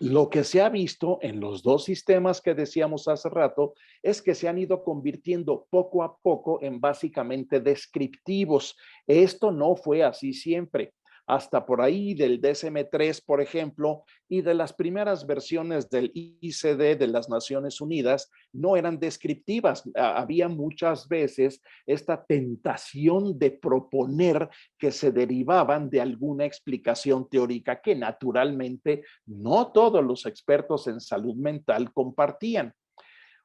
A: lo que se ha visto en los dos sistemas que decíamos hace rato es que se han ido convirtiendo poco a poco en básicamente descriptivos. Esto no fue así siempre. Hasta por ahí del DSM-3, por ejemplo, y de las primeras versiones del ICD de las Naciones Unidas, no eran descriptivas. Había muchas veces esta tentación de proponer que se derivaban de alguna explicación teórica que naturalmente no todos los expertos en salud mental compartían.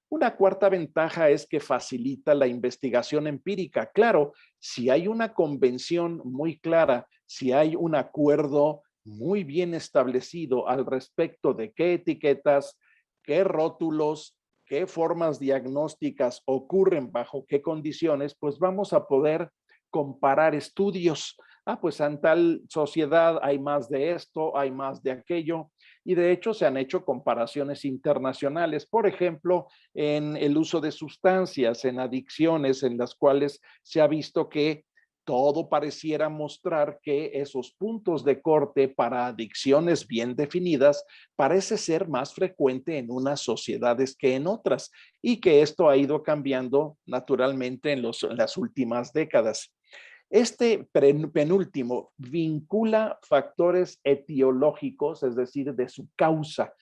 A: Una cuarta ventaja es que facilita la investigación empírica. Claro, si hay una convención muy clara, si hay un acuerdo muy bien establecido al respecto de qué etiquetas, qué rótulos, qué formas diagnósticas ocurren bajo qué condiciones, pues vamos a poder comparar estudios. Pues en tal sociedad hay más de esto, hay más de aquello. Y de hecho se han hecho comparaciones internacionales, por ejemplo, en el uso de sustancias, en adicciones, en las cuales se ha visto que todo pareciera mostrar que esos puntos de corte para adicciones bien definidas parece ser más frecuente en unas sociedades que en otras y que esto ha ido cambiando naturalmente en las últimas décadas. Este penúltimo vincula factores etiológicos, es decir, de su causa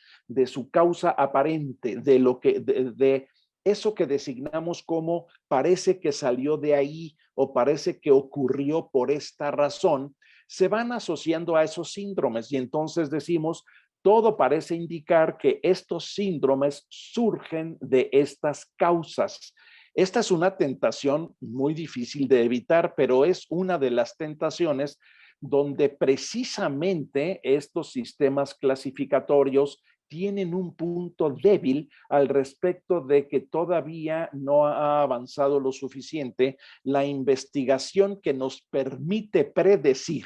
A: aparente, de eso que designamos como parece que salió de ahí o parece que ocurrió por esta razón, se van asociando a esos síndromes y entonces decimos, todo parece indicar que estos síndromes surgen de estas causas. Esta es una tentación muy difícil de evitar, pero es una de las tentaciones donde precisamente estos sistemas clasificatorios tienen un punto débil al respecto de que todavía no ha avanzado lo suficiente la investigación que nos permite predecir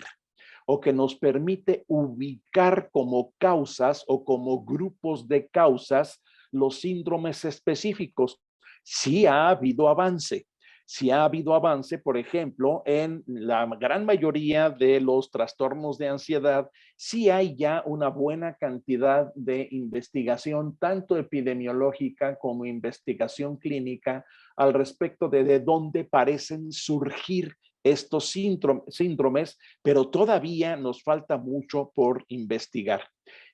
A: o que nos permite ubicar como causas o como grupos de causas los síndromes específicos. Sí ha habido avance. Sí ha habido avance, por ejemplo, en la gran mayoría de los trastornos de ansiedad, sí hay ya una buena cantidad de investigación, tanto epidemiológica como investigación clínica, al respecto de dónde parecen surgir estos síndromes, pero todavía nos falta mucho por investigar.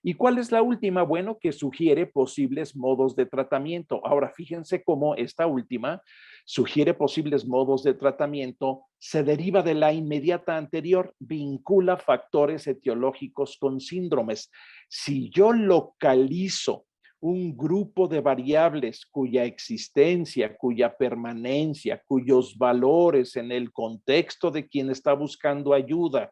A: ¿Y cuál es la última? Bueno, que sugiere posibles modos de tratamiento. Ahora, fíjense cómo esta última sugiere posibles modos de tratamiento, se deriva de la inmediata anterior, vincula factores etiológicos con síndromes. Si yo localizo un grupo de variables cuya existencia, cuya permanencia, cuyos valores en el contexto de quien está buscando ayuda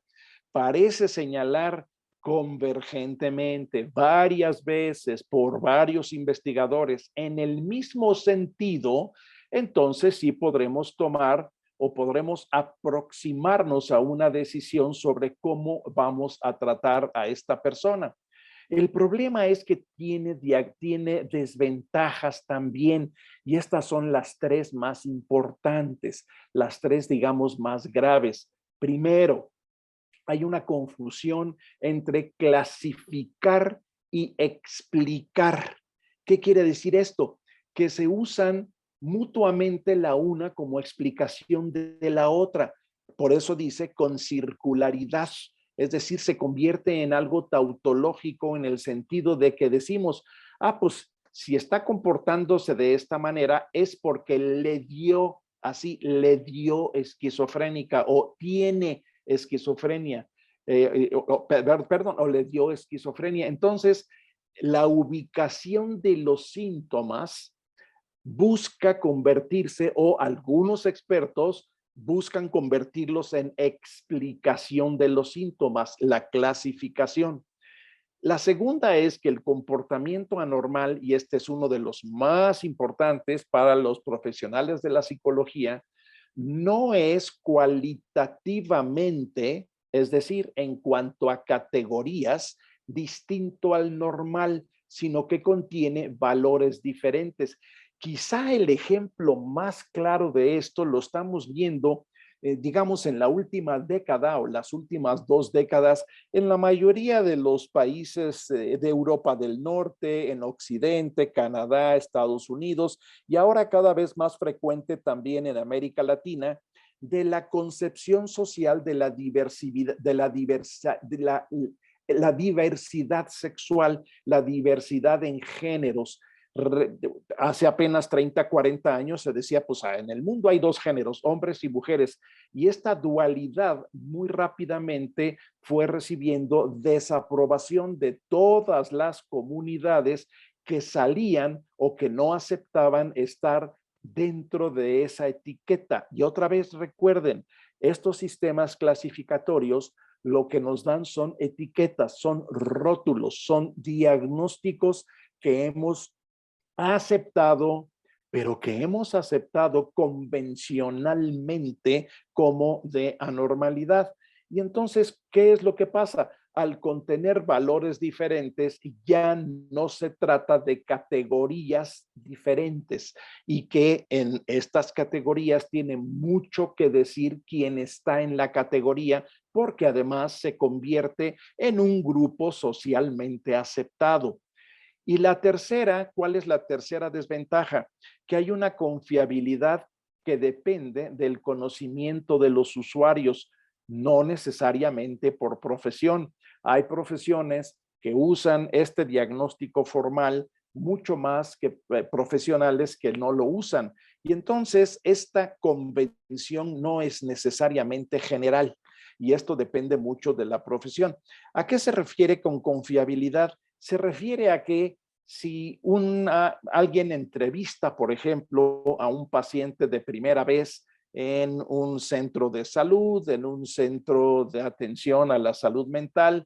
A: parece señalar convergentemente varias veces por varios investigadores en el mismo sentido, entonces sí podremos tomar o podremos aproximarnos a una decisión sobre cómo vamos a tratar a esta persona. El problema es que tiene desventajas también, y estas son las tres más importantes, las tres, digamos, más graves. Primero, hay una confusión entre clasificar y explicar. ¿Qué quiere decir esto? Que se usan mutuamente la una como explicación de la otra. Por eso dice con circularidad, es decir, se convierte en algo tautológico en el sentido de que decimos, pues si está comportándose de esta manera es porque le dio esquizofrénica o tiene esquizofrenia, perdón, o le dio esquizofrenia. Entonces, la ubicación de los síntomas busca convertirse, o algunos expertos buscan convertirlos en explicación de los síntomas, la clasificación. La segunda es que el comportamiento anormal, y este es uno de los más importantes para los profesionales de la psicología, no es cualitativamente, es decir, en cuanto a categorías, distinto al normal, sino que contiene valores diferentes. Quizá el ejemplo más claro de esto lo estamos viendo, digamos, en la última década o las últimas 2 décadas, en la mayoría de los países de Europa del Norte, en Occidente, Canadá, Estados Unidos, y ahora cada vez más frecuente también en América Latina, de la concepción social de la diversidad, la diversidad sexual, la diversidad en géneros. Hace apenas 30, 40 años se decía, pues en el mundo hay 2 géneros, hombres y mujeres, y esta dualidad muy rápidamente fue recibiendo desaprobación de todas las comunidades que salían o que no aceptaban estar dentro de esa etiqueta. Y otra vez recuerden, estos sistemas clasificatorios lo que nos dan son etiquetas, son rótulos, son diagnósticos que hemos aceptado, pero que hemos aceptado convencionalmente como de anormalidad. Y entonces, ¿qué es lo que pasa? al contener valores diferentes, ya no se trata de categorías diferentes y que en estas categorías tiene mucho que decir quién está en la categoría, porque además se convierte en un grupo socialmente aceptado. Y la tercera, ¿cuál es la tercera desventaja? Que hay una confiabilidad que depende del conocimiento de los usuarios, no necesariamente por profesión. Hay profesiones que usan este diagnóstico formal mucho más que profesionales que no lo usan. Y entonces esta convención no es necesariamente general y esto depende mucho de la profesión. ¿A qué se refiere con confiabilidad? Se refiere a que si alguien entrevista, por ejemplo, a un paciente de primera vez en un centro de salud, en un centro de atención a la salud mental,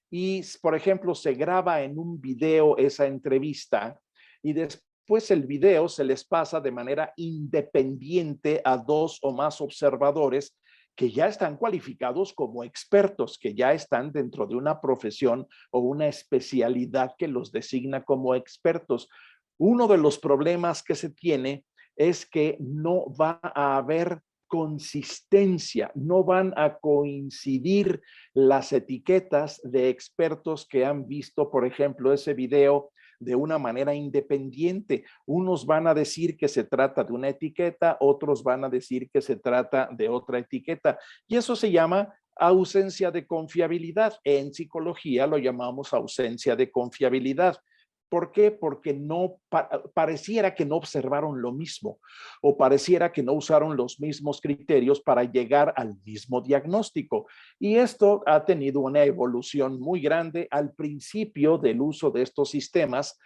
A: y, por ejemplo, se graba en un video esa entrevista y después el video se les pasa de manera independiente a dos o más observadores que ya están cualificados como expertos, que ya están dentro de una profesión o una especialidad que los designa como expertos. Uno de los problemas que se tiene es que no va a haber consistencia, no van a coincidir las etiquetas de expertos que han visto, por ejemplo, ese video de una manera independiente. Unos van a decir que se trata de una etiqueta, otros van a decir que se trata de otra etiqueta. Y eso se llama ausencia de confiabilidad. En psicología lo llamamos ausencia de confiabilidad. ¿Por qué? Porque no pareciera que no observaron lo mismo o pareciera que no usaron los mismos criterios para llegar al mismo diagnóstico. Y esto ha tenido una evolución muy grande al principio del uso de estos sistemas.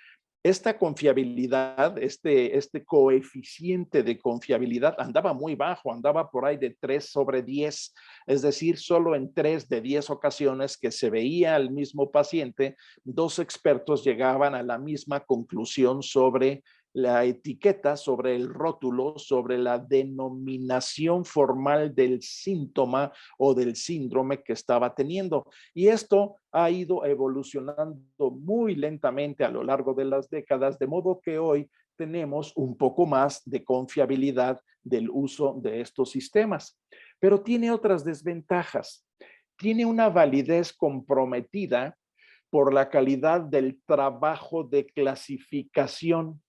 A: Esta confiabilidad, este coeficiente de confiabilidad andaba muy bajo, andaba por ahí de 3/10, es decir, solo en 3 de 10 ocasiones que se veía al mismo paciente, dos expertos llegaban a la misma conclusión sobre la etiqueta, sobre el rótulo, sobre la denominación formal del síntoma o del síndrome que estaba teniendo. Y esto ha ido evolucionando muy lentamente a lo largo de las décadas, de modo que hoy tenemos un poco más de confiabilidad del uso de estos sistemas. Pero tiene otras desventajas. Tiene una validez comprometida por la calidad del trabajo de clasificación.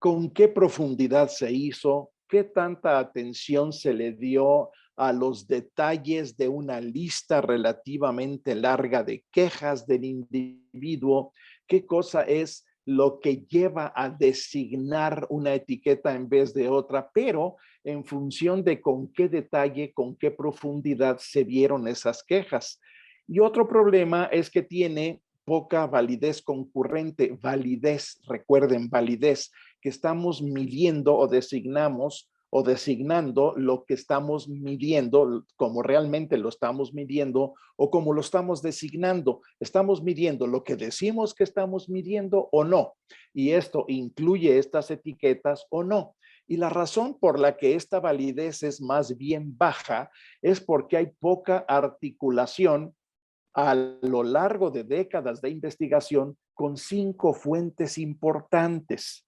A: ¿Con qué profundidad se hizo? ¿Qué tanta atención se le dio a los detalles de una lista relativamente larga de quejas del individuo? ¿Qué cosa es lo que lleva a designar una etiqueta en vez de otra? Pero en función de con qué detalle, con qué profundidad se vieron esas quejas. Y otro problema es que tiene poca validez concurrente. Validez, recuerden, validez, que estamos midiendo o designamos o designando lo que estamos midiendo, como realmente lo estamos midiendo o como lo estamos designando. Estamos midiendo lo que decimos que estamos midiendo o no. Y esto incluye estas etiquetas o no. Y la razón por la que esta validez es más bien baja es porque hay poca articulación a lo largo de décadas de investigación con 5 fuentes importantes.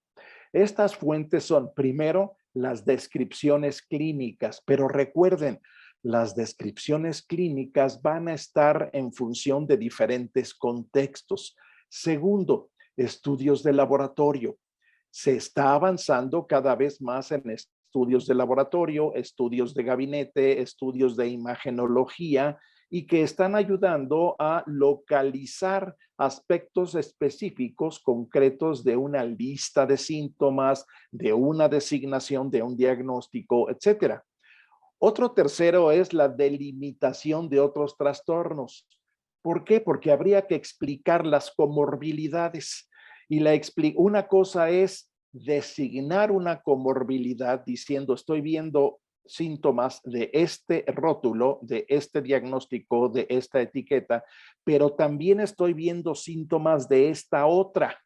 A: Estas fuentes son, primero, las descripciones clínicas, pero recuerden, las descripciones clínicas van a estar en función de diferentes contextos. Segundo, estudios de laboratorio. Se está avanzando cada vez más en estudios de laboratorio, estudios de gabinete, estudios de imagenología, y que están ayudando a localizar aspectos específicos, concretos de una lista de síntomas, de una designación, de un diagnóstico, etcétera. Otro tercero es la delimitación de otros trastornos. ¿Por qué? Porque habría que explicar las comorbilidades. Y una cosa es designar una comorbilidad diciendo estoy viendo síntomas de este rótulo, de este diagnóstico, de esta etiqueta, pero también estoy viendo síntomas de esta otra.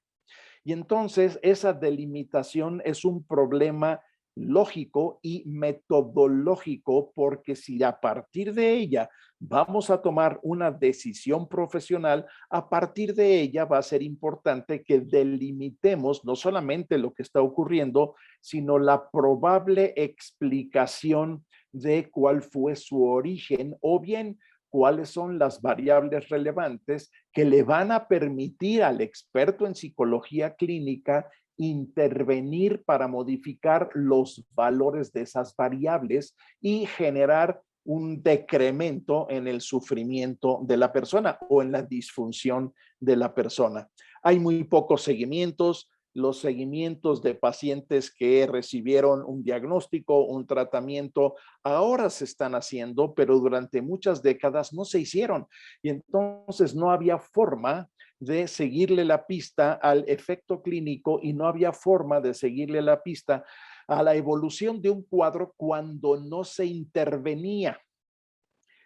A: Y entonces esa delimitación es un problema lógico y metodológico, porque si a partir de ella vamos a tomar una decisión profesional, a partir de ella va a ser importante que delimitemos no solamente lo que está ocurriendo, sino la probable explicación de cuál fue su origen o bien cuáles son las variables relevantes que le van a permitir al experto en psicología clínica intervenir para modificar los valores de esas variables y generar un decremento en el sufrimiento de la persona o en la disfunción de la persona. Hay muy pocos seguimientos. Los seguimientos de pacientes que recibieron un diagnóstico, un tratamiento, ahora se están haciendo, pero durante muchas décadas no se hicieron. Y entonces no había forma de seguirle la pista al efecto clínico y no había forma de seguirle la pista a la evolución de un cuadro cuando no se intervenía.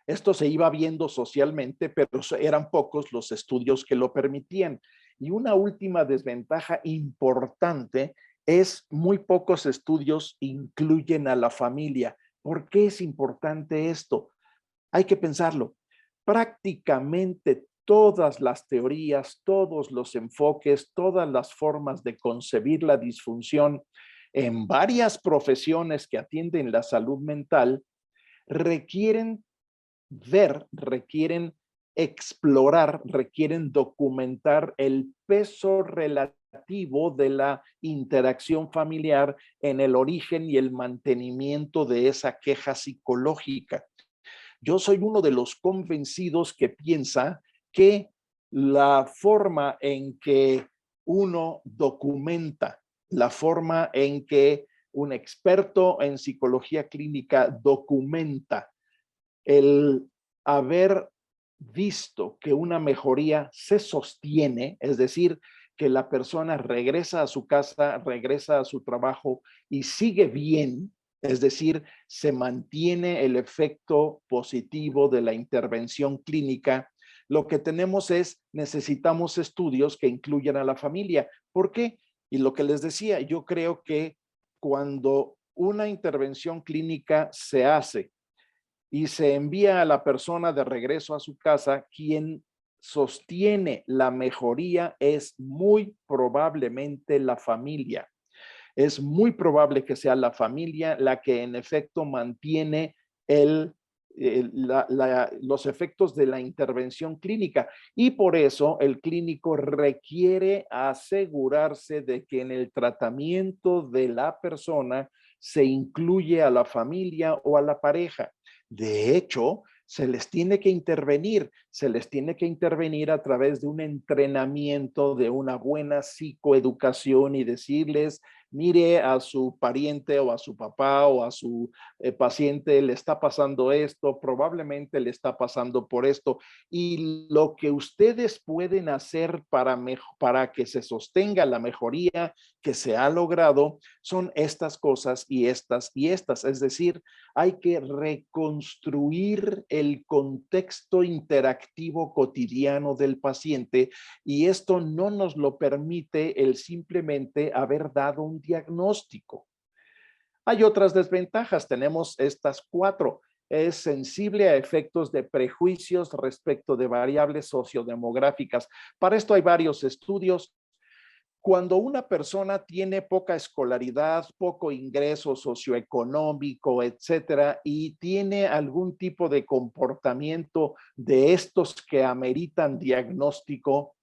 A: Esto se iba viendo socialmente, pero eran pocos los estudios que lo permitían. Y una última desventaja importante es muy pocos estudios incluyen a la familia. ¿Por qué es importante esto? Hay que pensarlo. Prácticamente todas las teorías, todos los enfoques, todas las formas de concebir la disfunción en varias profesiones que atienden la salud mental requieren requieren explorar, requieren documentar el peso relativo de la interacción familiar en el origen y el mantenimiento de esa queja psicológica. Yo soy uno de los convencidos que piensa que la forma en que uno documenta, la forma en que un experto en psicología clínica documenta el haber visto que una mejoría se sostiene, es decir, que la persona regresa a su casa, regresa a su trabajo y sigue bien, es decir, se mantiene el efecto positivo de la intervención clínica. Lo que tenemos es, necesitamos estudios que incluyan a la familia. ¿Por qué? Y lo que les decía, yo creo que cuando una intervención clínica se hace y se envía a la persona de regreso a su casa, quien sostiene la mejoría es muy probablemente la familia. Es muy probable que sea la familia la que en efecto mantiene los efectos de la intervención clínica y por eso el clínico requiere asegurarse de que en el tratamiento de la persona se incluye a la familia o a la pareja. De hecho, se les tiene que intervenir a través de un entrenamiento, de una buena psicoeducación y decirles, mire a su pariente o a su papá o a su paciente, le está pasando esto, probablemente le está pasando por esto, y lo que ustedes pueden hacer para que se sostenga la mejoría que se ha logrado son estas cosas y estas y estas, es decir, hay que reconstruir el contexto interactivo cotidiano del paciente y esto no nos lo permite el simplemente haber dado un diagnóstico. Hay otras desventajas, tenemos estas 4. Es sensible a efectos de prejuicios respecto de variables sociodemográficas. Para esto hay varios estudios. Cuando una persona tiene poca escolaridad, poco ingreso socioeconómico, etcétera, y tiene algún tipo de comportamiento de estos que ameritan diagnóstico,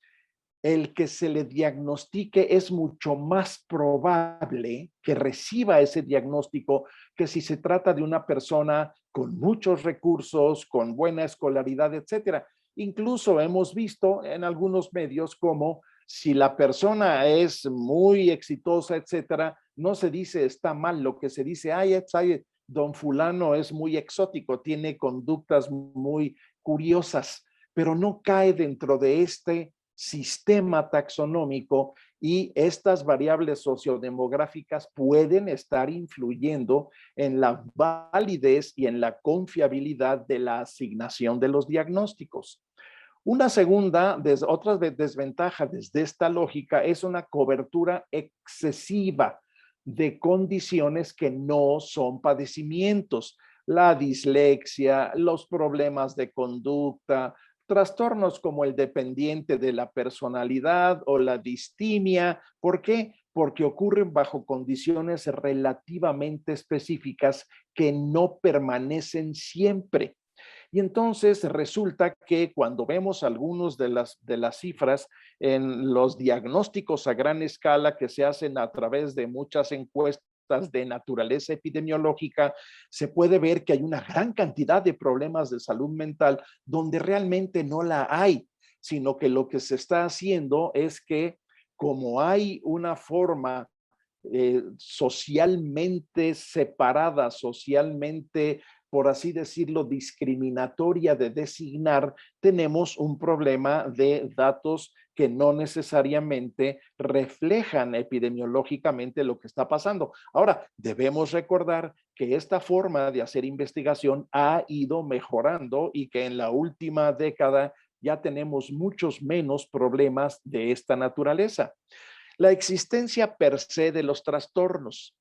A: el que se le diagnostique es mucho más probable que reciba ese diagnóstico que si se trata de una persona con muchos recursos, con buena escolaridad, etcétera. Incluso hemos visto en algunos medios como si la persona es muy exitosa, etcétera, no se dice está mal, lo que se dice, ay, don fulano es muy exótico, tiene conductas muy curiosas, pero no cae dentro de este sistema taxonómico y estas variables sociodemográficas pueden estar influyendo en la validez y en la confiabilidad de la asignación de los diagnósticos. Una segunda, otra desventaja desde esta lógica es una cobertura excesiva de condiciones que no son padecimientos. La dislexia, los problemas de conducta, trastornos como el dependiente de la personalidad o la distimia. ¿Por qué? Porque ocurren bajo condiciones relativamente específicas que no permanecen siempre. Y entonces resulta que cuando vemos algunos de las cifras en los diagnósticos a gran escala que se hacen a través de muchas encuestas de naturaleza epidemiológica, se puede ver que hay una gran cantidad de problemas de salud mental donde realmente no la hay, sino que lo que se está haciendo es que como hay una forma socialmente separada, socialmente, por así decirlo, discriminatoria de designar, tenemos un problema de datos que no necesariamente reflejan epidemiológicamente lo que está pasando. Ahora, debemos recordar que esta forma de hacer investigación ha ido mejorando y que en la última década ya tenemos muchos menos problemas de esta naturaleza. La existencia per se de los trastornos.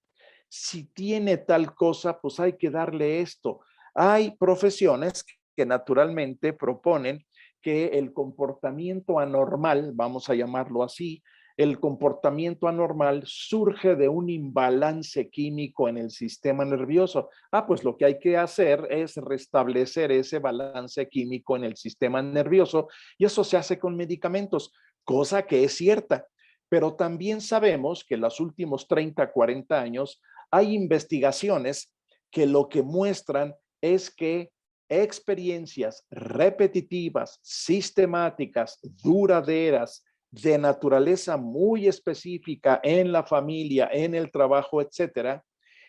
A: Si tiene tal cosa, pues hay que darle esto. Hay profesiones que naturalmente proponen que el comportamiento anormal, vamos a llamarlo así, el comportamiento anormal surge de un imbalance químico en el sistema nervioso. Pues lo que hay que hacer es restablecer ese balance químico en el sistema nervioso y eso se hace con medicamentos, cosa que es cierta. Pero también sabemos que en los últimos 30, 40 años hay investigaciones que lo que muestran es que experiencias repetitivas, sistemáticas, duraderas, de naturaleza muy específica en la familia, en el trabajo, etcétera,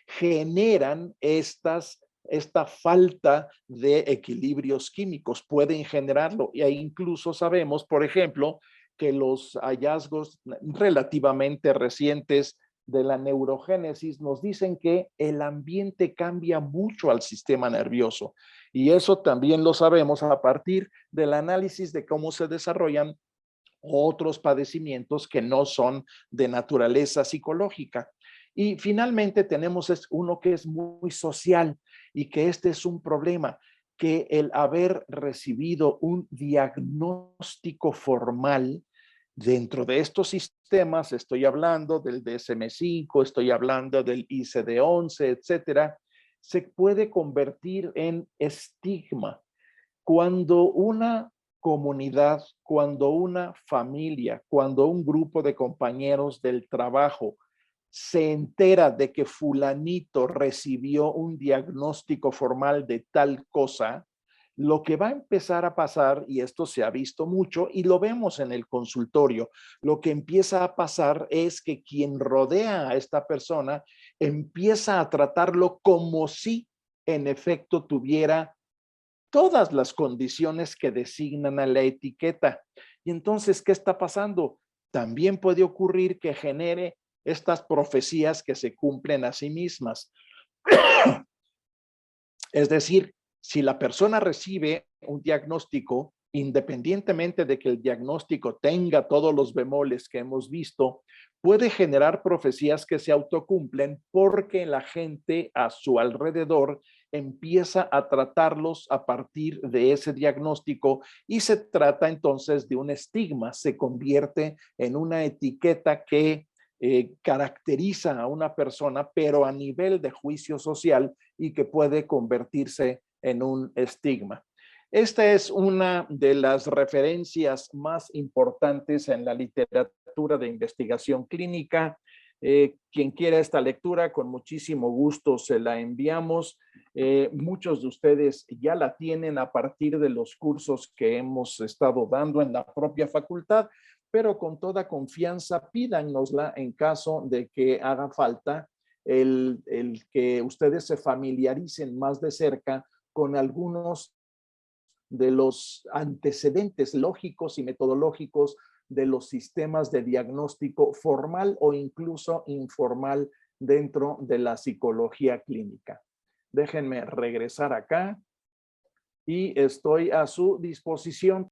A: generan esta falta de equilibrios químicos, pueden generarlo. E incluso sabemos, por ejemplo, que los hallazgos relativamente recientes de la neurogénesis nos dicen que el ambiente cambia mucho al sistema nervioso. Y eso también lo sabemos a partir del análisis de cómo se desarrollan otros padecimientos que no son de naturaleza psicológica. Y finalmente tenemos uno que es muy social y que este es un problema, que el haber recibido un diagnóstico formal dentro de estos sistemas, estoy hablando del DSM-5, estoy hablando del ICD-11, etcétera, se puede convertir en estigma. Cuando una comunidad, cuando una familia, cuando un grupo de compañeros del trabajo se entera de que fulanito recibió un diagnóstico formal de tal cosa, lo que va a empezar a pasar, y esto se ha visto mucho y lo vemos en el consultorio, lo que empieza a pasar es que quien rodea a esta persona empieza a tratarlo como si en efecto tuviera todas las condiciones que designan a la etiqueta. Y entonces, ¿qué está pasando? También puede ocurrir que genere estas profecías que se cumplen a sí mismas. Es decir, si la persona recibe un diagnóstico, independientemente de que el diagnóstico tenga todos los bemoles que hemos visto, puede generar profecías que se autocumplen porque la gente a su alrededor empieza a tratarlos a partir de ese diagnóstico y se trata entonces de un estigma, se convierte en una etiqueta que caracteriza a una persona, pero a nivel de juicio social y que puede convertirse en un estigma. Esta es una de las referencias más importantes en la literatura de investigación clínica. Quien quiera esta lectura, con muchísimo gusto se la enviamos. Muchos de ustedes ya la tienen a partir de los cursos que hemos estado dando en la propia facultad, pero con toda confianza pídanosla en caso de que haga falta el que ustedes se familiaricen más de cerca con algunos de los antecedentes lógicos y metodológicos de los sistemas de diagnóstico formal o incluso informal dentro de la psicología clínica. Déjenme regresar acá y estoy a su disposición